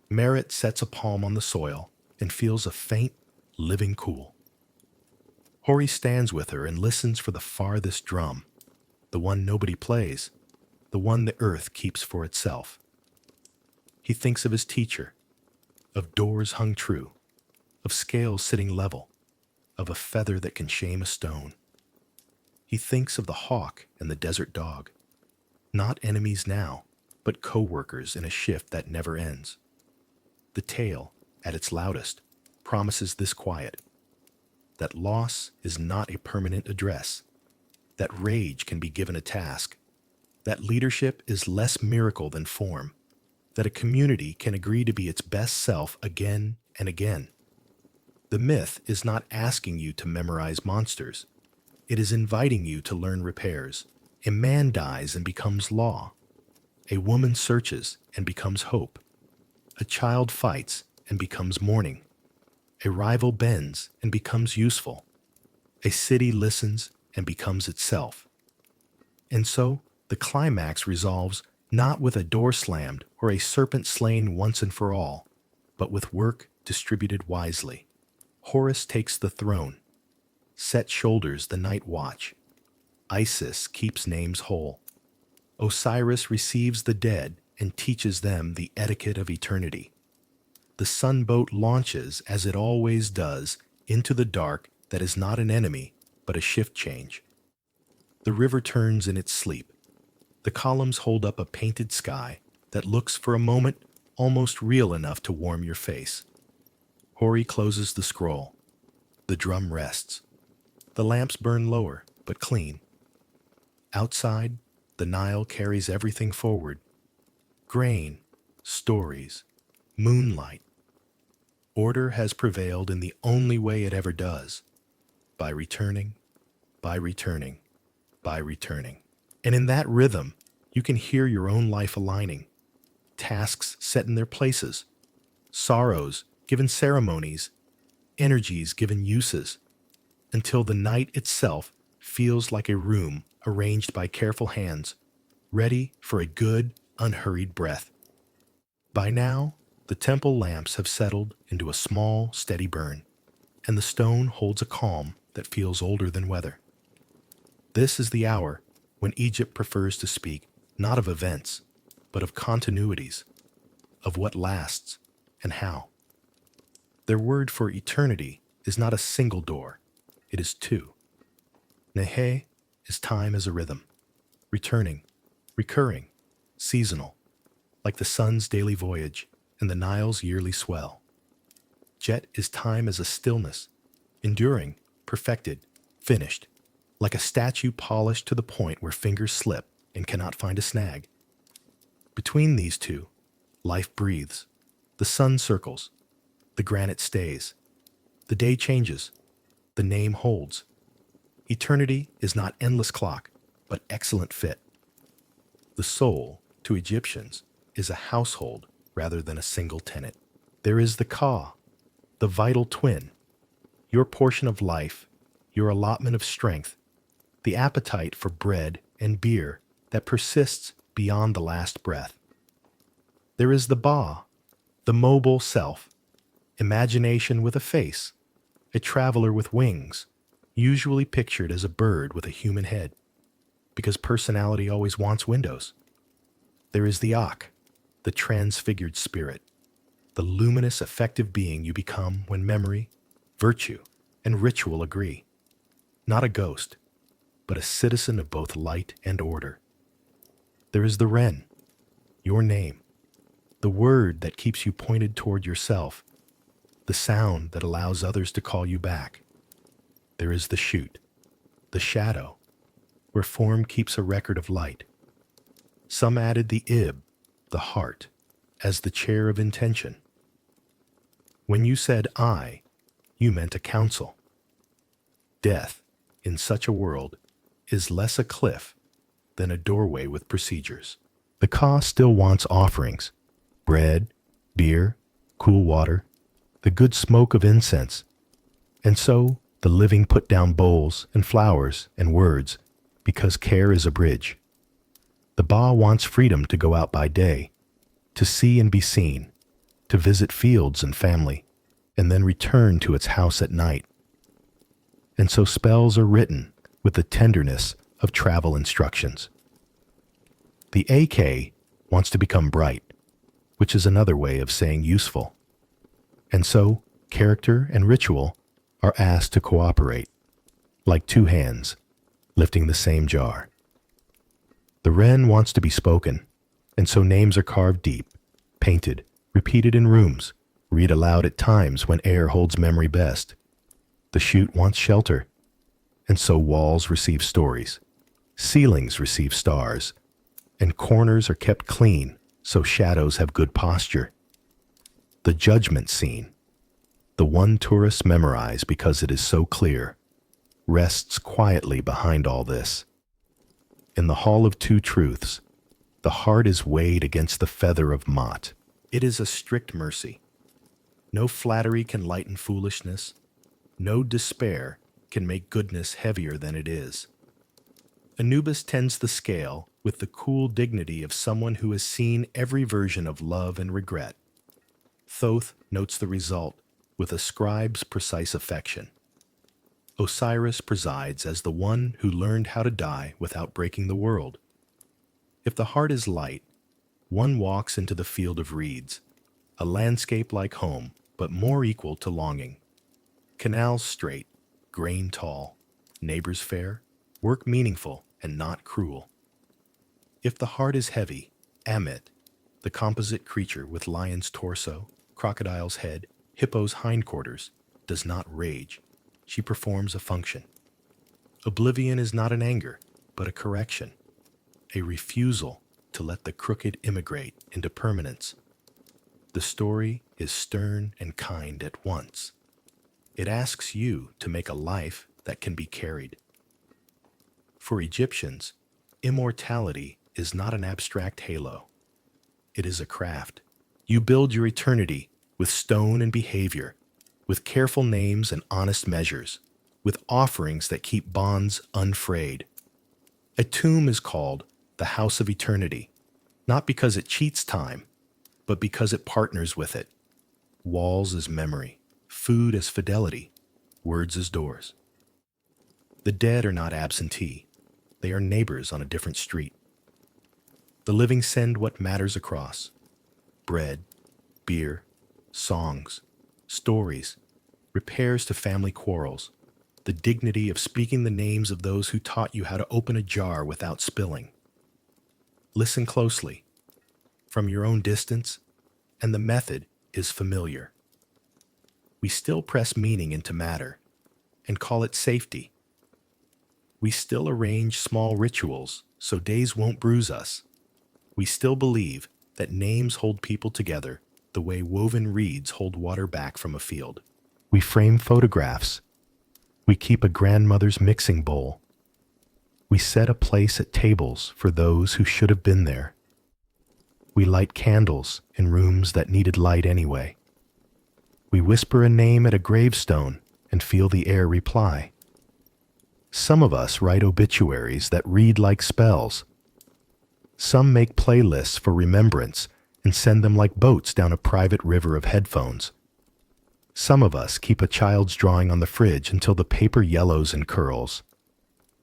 Merit sets a palm on the soil and feels a faint, living cool. Hori stands with her and listens for the farthest drum, the one nobody plays, the one the earth keeps for itself. He thinks of his teacher, of doors hung true, of scales sitting level, of a feather that can shame a stone. He thinks of the hawk and the desert dog, not enemies now, but co-workers in a shift that never ends. The tale, at its loudest, promises this quiet, that loss is not a permanent address, that rage can be given a task, that leadership is less miracle than form, that a community can agree to be its best self again and again. The myth is not asking you to memorize monsters. It is inviting you to learn repairs. A man dies and becomes law. A woman searches and becomes hope. A child fights and becomes mourning. A rival bends and becomes useful. A city listens and becomes itself. And so, the climax resolves not with a door slammed or a serpent slain once and for all, but with work distributed wisely. Horus takes the throne. Set shoulders the night watch. Isis keeps names whole. Osiris receives the dead and teaches them the etiquette of eternity. The sunboat launches, as it always does, into the dark that is not an enemy, but a shift change. The river turns in its sleep. The columns hold up a painted sky that looks for a moment almost real enough to warm your face. Hori closes the scroll. The drum rests. The lamps burn lower, but clean. Outside, the Nile carries everything forward. Grain, stories, moonlight. Order has prevailed in the only way it ever does, by returning, by returning, by returning. And in that rhythm, you can hear your own life aligning, tasks set in their places, sorrows given ceremonies, energies given uses, until the night itself feels like a room arranged by careful hands, ready for a good, unhurried breath. By now, the temple lamps have settled into a small, steady burn, and the stone holds a calm that feels older than weather. This is the hour when Egypt prefers to speak not of events, but of continuities, of what lasts and how. Their word for eternity is not a single door, it is two. Nehe is time as a rhythm, returning, recurring, seasonal, like the sun's daily voyage and the Nile's yearly swell. Jet is time as a stillness, enduring, perfected, finished, like a statue polished to the point where fingers slip and cannot find a snag. Between these two, life breathes, the sun circles, the granite stays, the day changes, the name holds. Eternity is not endless clock, but excellent fit. The soul, to Egyptians, is a household rather than a single tenant. There is the Ka, the vital twin, your portion of life, your allotment of strength, the appetite for bread and beer that persists beyond the last breath. There is the Ba, the mobile self, imagination with a face, a traveler with wings, usually pictured as a bird with a human head, because personality always wants windows. There is the Ak, the transfigured spirit, the luminous, effective being you become when memory, virtue, and ritual agree. Not a ghost, but a citizen of both light and order. There is the Ren, your name, the word that keeps you pointed toward yourself, the sound that allows others to call you back. There is the Shoot, the shadow, where form keeps a record of light. Some added the Ib, the heart, as the chair of intention. When you said I, you meant a council. Death, in such a world, is less a cliff than a doorway with procedures. The Ka still wants offerings, bread, beer, cool water, the good smoke of incense, and so the living put down bowls and flowers and words because care is a bridge. The Ba wants freedom to go out by day, to see and be seen, to visit fields and family, and then return to its house at night. And so spells are written with the tenderness of travel instructions. The AK wants to become bright, which is another way of saying useful. And so character and ritual are asked to cooperate, like two hands lifting the same jar. The Ren wants to be spoken, and so names are carved deep, painted, repeated in rooms, read aloud at times when air holds memory best. The Shoot wants shelter, and so walls receive stories, ceilings receive stars, and corners are kept clean so shadows have good posture. The judgment scene, the one tourists memorize because it is so clear, rests quietly behind all this. In the Hall of Two Truths, the heart is weighed against the feather of Mot. It is a strict mercy. No flattery can lighten foolishness. No despair can make goodness heavier than it is. Anubis tends the scale with the cool dignity of someone who has seen every version of love and regret. Thoth notes the result with a scribe's precise affection. Osiris presides as the one who learned how to die without breaking the world. If the heart is light, one walks into the field of reeds, a landscape like home, but more equal to longing. Canals straight, grain tall, neighbors fair, work meaningful and not cruel. If the heart is heavy, Amit, the composite creature with lion's torso, crocodile's head, hippo's hindquarters, does not rage. She performs a function. Oblivion is not an anger, but a correction, a refusal to let the crooked immigrate into permanence. The story is stern and kind at once. It asks you to make a life that can be carried. For Egyptians, immortality is not an abstract halo. It is a craft. You build your eternity with stone and behavior, with careful names and honest measures, with offerings that keep bonds unfrayed. A tomb is called the House of Eternity, not because it cheats time, but because it partners with it. Walls as memory, food as fidelity, words as doors. The dead are not absentee. They are neighbors on a different street. The living send what matters across: bread, beer, songs, stories, repairs to family quarrels, the dignity of speaking the names of those who taught you how to open a jar without spilling. Listen closely, from your own distance, and the method is familiar. We still press meaning into matter and call it safety. We still arrange small rituals so days won't bruise us. We still believe that names hold people together the way woven reeds hold water back from a field. We frame photographs. We keep a grandmother's mixing bowl. We set a place at tables for those who should have been there. We light candles in rooms that needed light anyway. We whisper a name at a gravestone and feel the air reply. Some of us write obituaries that read like spells. Some make playlists for remembrance and send them like boats down a private river of headphones. Some of us keep a child's drawing on the fridge until the paper yellows and curls.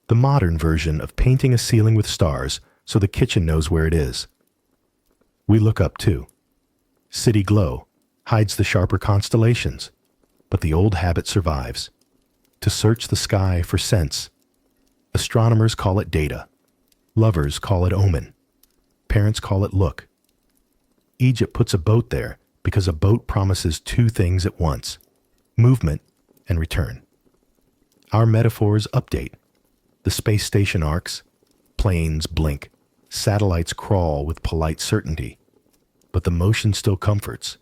The modern version of painting a ceiling with stars so the kitchen knows where it is. We look up too. City glow hides the sharper constellations, but the old habit survives. To search the sky for sense. Astronomers call it data. Lovers call it omen. Parents call it look. Egypt puts a boat there because a boat promises two things at once: movement and return. Our metaphors update. The space station arcs, planes blink, satellites crawl with polite certainty, but the motion still comforts.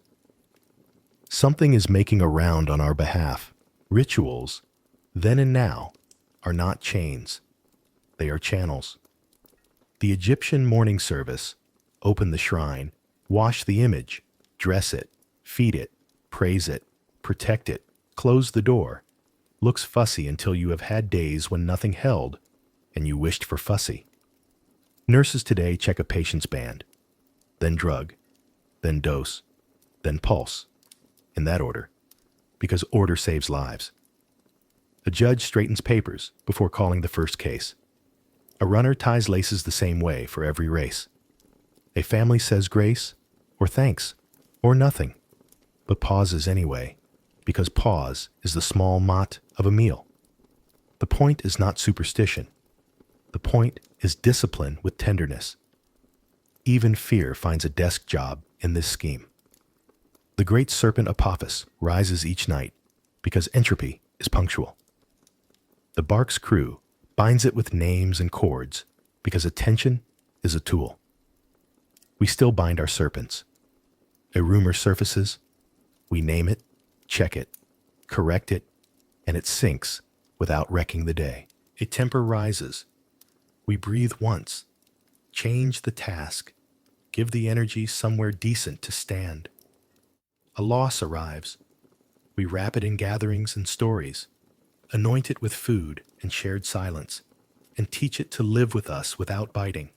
Something is making a round on our behalf. Rituals, then and now, are not chains. They are channels. The Egyptian morning service: open the shrine, wash the image, dress it, feed it, praise it, protect it, close the door, looks fussy until you have had days when nothing held and you wished for fussy. Nurses today check a patient's band, then drug, then dose, then pulse, in that order, because order saves lives. A judge straightens papers before calling the first case. A runner ties laces the same way for every race. A family says grace, or thanks, or nothing, but pauses anyway, because pause is the small mot of a meal. The point is not superstition. The point is discipline with tenderness. Even fear finds a desk job in this scheme. The great serpent Apophis rises each night because entropy is punctual. The bark's crew binds it with names and cords because attention is a tool. We still bind our serpents. A rumor surfaces, we name it, check it, correct it, and it sinks without wrecking the day. A temper rises. We breathe once, change the task, give the energy somewhere decent to stand. A loss arrives. We wrap it in gatherings and stories, anoint it with food and shared silence, and teach it to live with us without biting.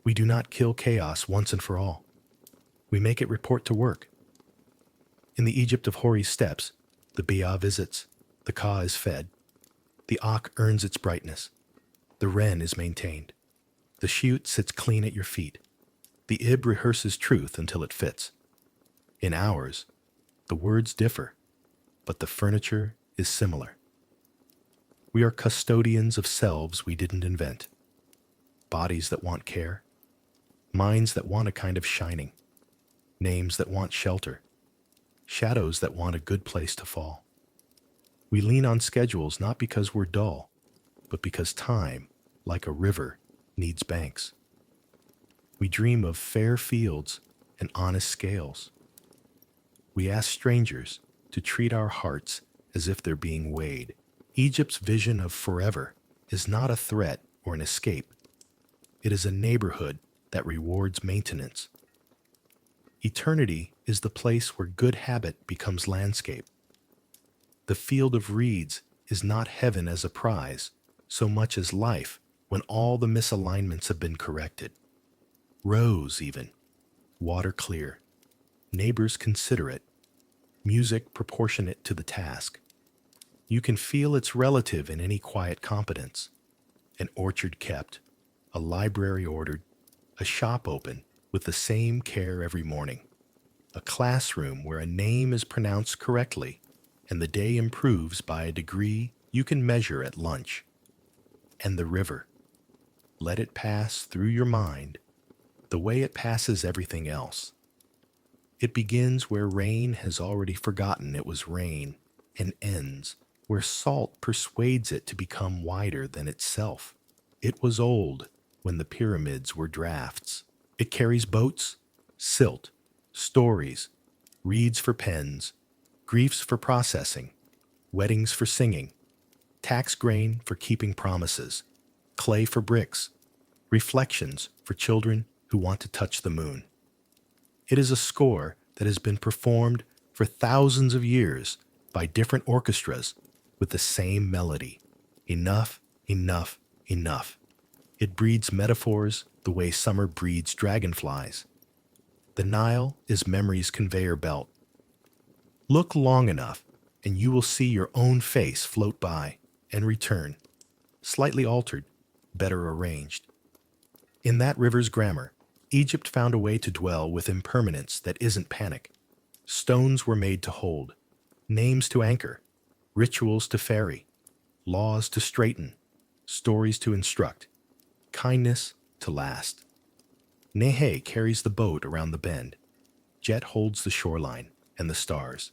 We do not kill chaos once and for all. We make it report to work. In the Egypt of Hori's steppes, the Bia visits, the Ka is fed, the Ak earns its brightness, the Ren is maintained, the Shute sits clean at your feet, the Ib rehearses truth until it fits. In ours, the words differ, but the furniture is similar. We are custodians of selves we didn't invent, bodies that want care, minds that want a kind of shining, names that want shelter, shadows that want a good place to fall. We lean on schedules not because we're dull, but because time, like a river, needs banks. We dream of fair fields and honest scales. We ask strangers to treat our hearts as if they're being weighed. Egypt's vision of forever is not a threat or an escape. It is a neighborhood that rewards maintenance. Eternity is the place where good habit becomes landscape. The field of reeds is not heaven as a prize, so much as life when all the misalignments have been corrected. Rose even, water clear, neighbors considerate, music proportionate to the task. You can feel its relative in any quiet competence. An orchard kept, a library ordered, a shop open with the same care every morning, a classroom where a name is pronounced correctly and the day improves by a degree you can measure at lunch. And the river, let it pass through your mind the way it passes everything else. It begins where rain has already forgotten it was rain and ends where salt persuades it to become wider than itself. It was old when the pyramids were drafts. It carries boats, silt, stories, reeds for pens, griefs for processing, weddings for singing, tax grain for keeping promises, clay for bricks, reflections for children who want to touch the moon. It is a score that has been performed for thousands of years by different orchestras with the same melody. Enough, enough, enough. It breeds metaphors the way summer breeds dragonflies. The Nile is memory's conveyor belt. Look long enough, and you will see your own face float by and return, slightly altered, better arranged. In that river's grammar, Egypt found a way to dwell with impermanence that isn't panic. Stones were made to hold, names to anchor, rituals to ferry, laws to straighten, stories to instruct, kindness to last. Nehe carries the boat around the bend. Jet holds the shoreline and the stars.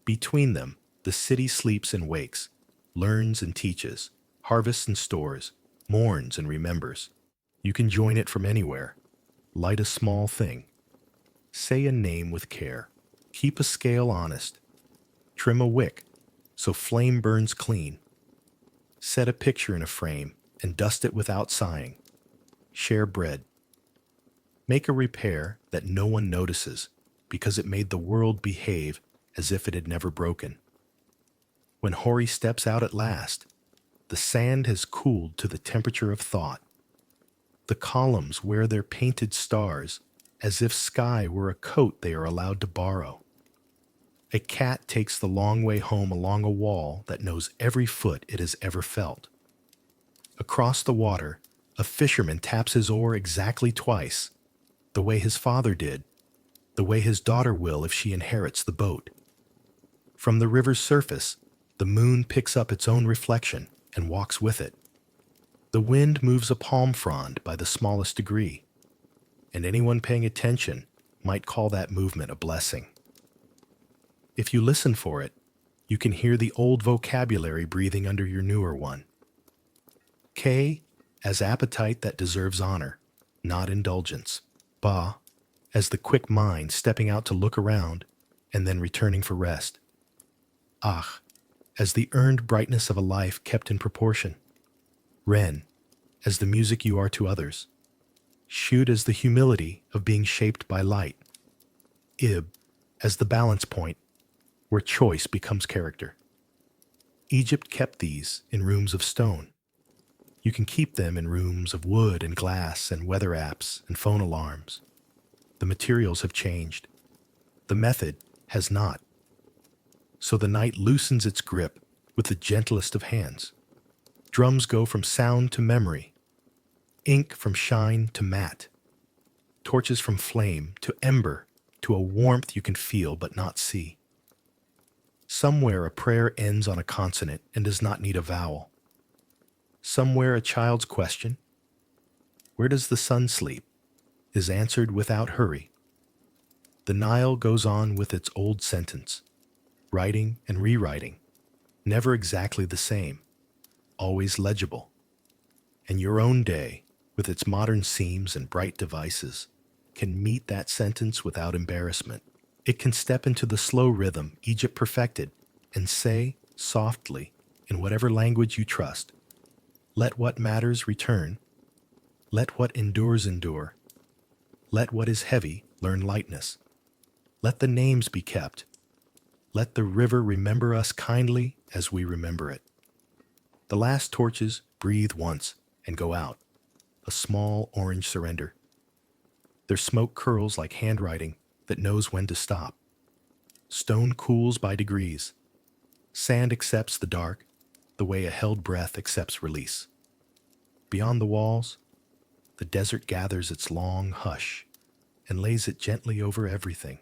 Between them, the city sleeps and wakes, learns and teaches, harvests and stores, mourns and remembers. You can join it from anywhere. Light a small thing. Say a name with care. Keep a scale honest. Trim a wick so flame burns clean. Set a picture in a frame and dust it without sighing. Share bread. Make a repair that no one notices because it made the world behave as if it had never broken. When Hori steps out at last, the sand has cooled to the temperature of thought. The columns wear their painted stars as if sky were a coat they are allowed to borrow. A cat takes the long way home along a wall that knows every foot it has ever felt. Across the water, a fisherman taps his oar exactly twice, the way his father did, the way his daughter will if she inherits the boat. From the river's surface, the moon picks up its own reflection and walks with it. The wind moves a palm frond by the smallest degree, and anyone paying attention might call that movement a blessing. If you listen for it, you can hear the old vocabulary breathing under your newer one. K as appetite that deserves honor, not indulgence. Ba as the quick mind stepping out to look around and then returning for rest. Ach as the earned brightness of a life kept in proportion. Ren as the music you are to others. Shud as the humility of being shaped by light. Ib as the balance point where choice becomes character. Egypt kept these in rooms of stone. You can keep them in rooms of wood and glass and weather apps and phone alarms. The materials have changed. The method has not. So the night loosens its grip with the gentlest of hands. Drums go from sound to memory, ink from shine to matte, torches from flame to ember to a warmth you can feel but not see. Somewhere a prayer ends on a consonant and does not need a vowel. Somewhere a child's question, "Where does the sun sleep?" is answered without hurry. The Nile goes on with its old sentence, writing and rewriting, never exactly the same. always legible. And your own day, with its modern seams and bright devices, can meet that sentence without embarrassment. It can step into the slow rhythm Egypt perfected and say, softly, in whatever language you trust, let what matters return, let what endures endure, let what is heavy learn lightness, let the names be kept, let the river remember us kindly as we remember it. The last torches breathe once and go out, a small orange surrender. Their smoke curls like handwriting that knows when to stop. Stone cools by degrees. Sand accepts the dark the way a held breath accepts release. Beyond the walls, the desert gathers its long hush and lays it gently over everything.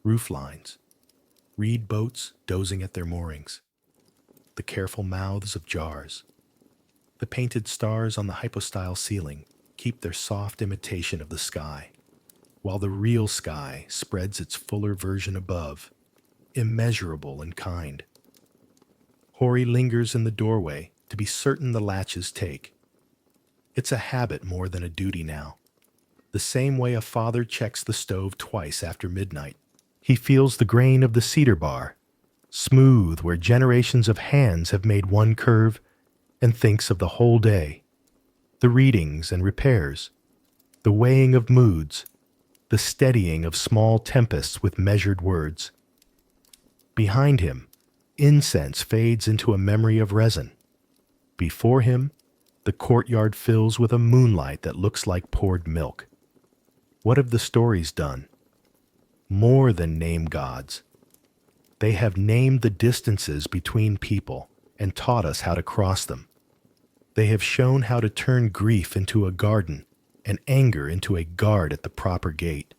Roof lines, reed boats dozing at their moorings, the careful mouths of jars. The painted stars on the hypostyle ceiling keep their soft imitation of the sky, while the real sky spreads its fuller version above, immeasurable and kind. Hori lingers in the doorway to be certain the latches take. It's a habit more than a duty now. The same way a father checks the stove twice after midnight. He feels the grain of the cedar bar, smooth where generations of hands have made one curve, and thinks of the whole day, the readings and repairs, the weighing of moods, the steadying of small tempests with measured words. Behind him, incense fades into a memory of resin. Before him, the courtyard fills with a moonlight that looks like poured milk. What have the stories done? More than name gods. They have named the distances between people and taught us how to cross them. They have shown how to turn grief into a garden and anger into a guard at the proper gate.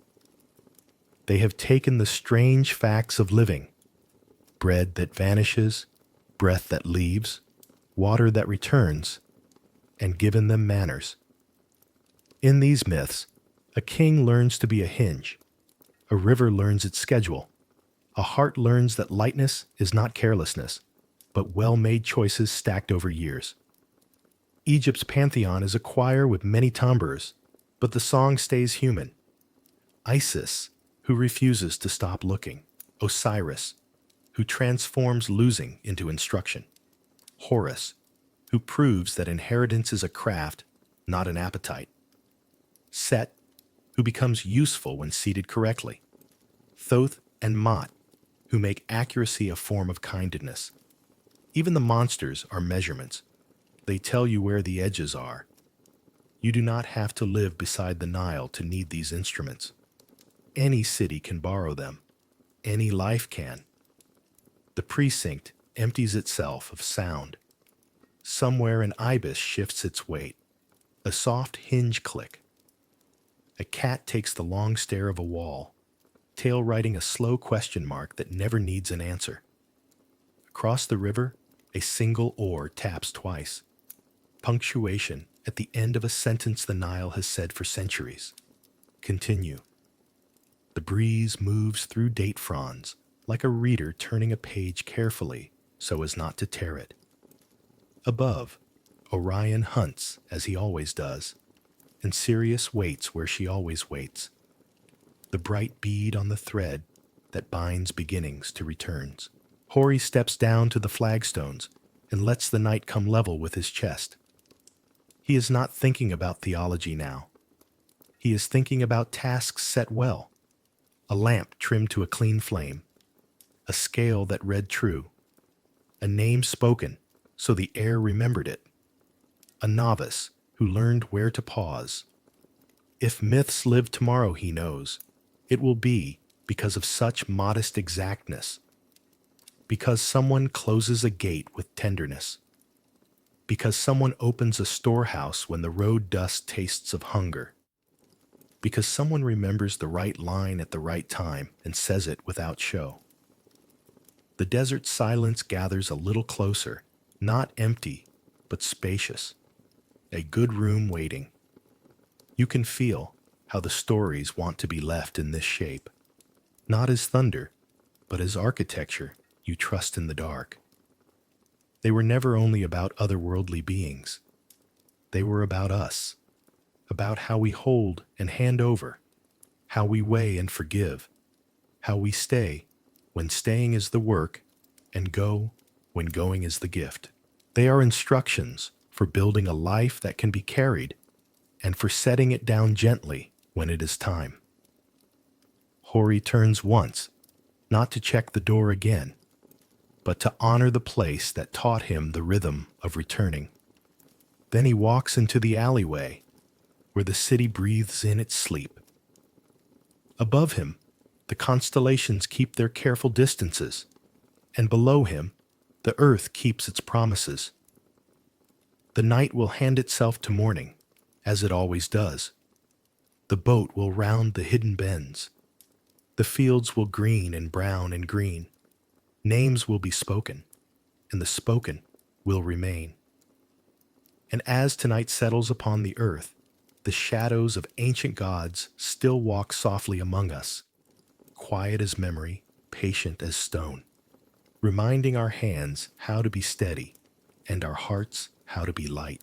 They have taken the strange facts of living, bread that vanishes, breath that leaves, water that returns, and given them manners. In these myths, a king learns to be a hinge, a river learns its schedule, a heart learns that lightness is not carelessness, but well-made choices stacked over years. Egypt's pantheon is a choir with many timbrels, but the song stays human. Isis, who refuses to stop looking. Osiris, who transforms losing into instruction. Horus, who proves that inheritance is a craft, not an appetite. Set, who becomes useful when seated correctly. Thoth and Mot, who make accuracy a form of kindness. Even the monsters are measurements. They tell you where the edges are. You do not have to live beside the Nile to need these instruments. Any city can borrow them. Any life can. The precinct empties itself of sound. Somewhere an ibis shifts its weight. A soft hinge click. A cat takes the long stare of a wall, tail writing a slow question mark that never needs an answer. Across the river, a single oar taps twice. Punctuation at the end of a sentence the Nile has said for centuries. Continue. The breeze moves through date fronds like a reader turning a page carefully so as not to tear it. Above, Orion hunts as he always does, and Sirius waits where she always waits. The bright bead on the thread that binds beginnings to returns. Hori steps down to the flagstones and lets the night come level with his chest. He is not thinking about theology now. He is thinking about tasks set well. A lamp trimmed to a clean flame. A scale that read true. A name spoken so the air remembered it. A novice who learned where to pause. If myths live tomorrow, he knows, it will be because of such modest exactness. Because someone closes a gate with tenderness. Because someone opens a storehouse when the road dust tastes of hunger. Because someone remembers the right line at the right time and says it without show. The desert silence gathers a little closer, not empty, but spacious. A good room waiting. You can feel how the stories want to be left in this shape. Not as thunder, but as architecture you trust in the dark. They were never only about otherworldly beings. They were about us, about how we hold and hand over, how we weigh and forgive, how we stay when staying is the work, and go when going is the gift. They are instructions for building a life that can be carried and for setting it down gently when it is time. Hori turns once, not to check the door again, but to honor the place that taught him the rhythm of returning. Then he walks into the alleyway, where the city breathes in its sleep. Above him, the constellations keep their careful distances, and below him, the earth keeps its promises. The night will hand itself to morning, as it always does. The boat will round the hidden bends. The fields will green and brown and green. Names will be spoken, and the spoken will remain. And as tonight settles upon the earth, the shadows of ancient gods still walk softly among us, quiet as memory, patient as stone, reminding our hands how to be steady and our hearts how to be light.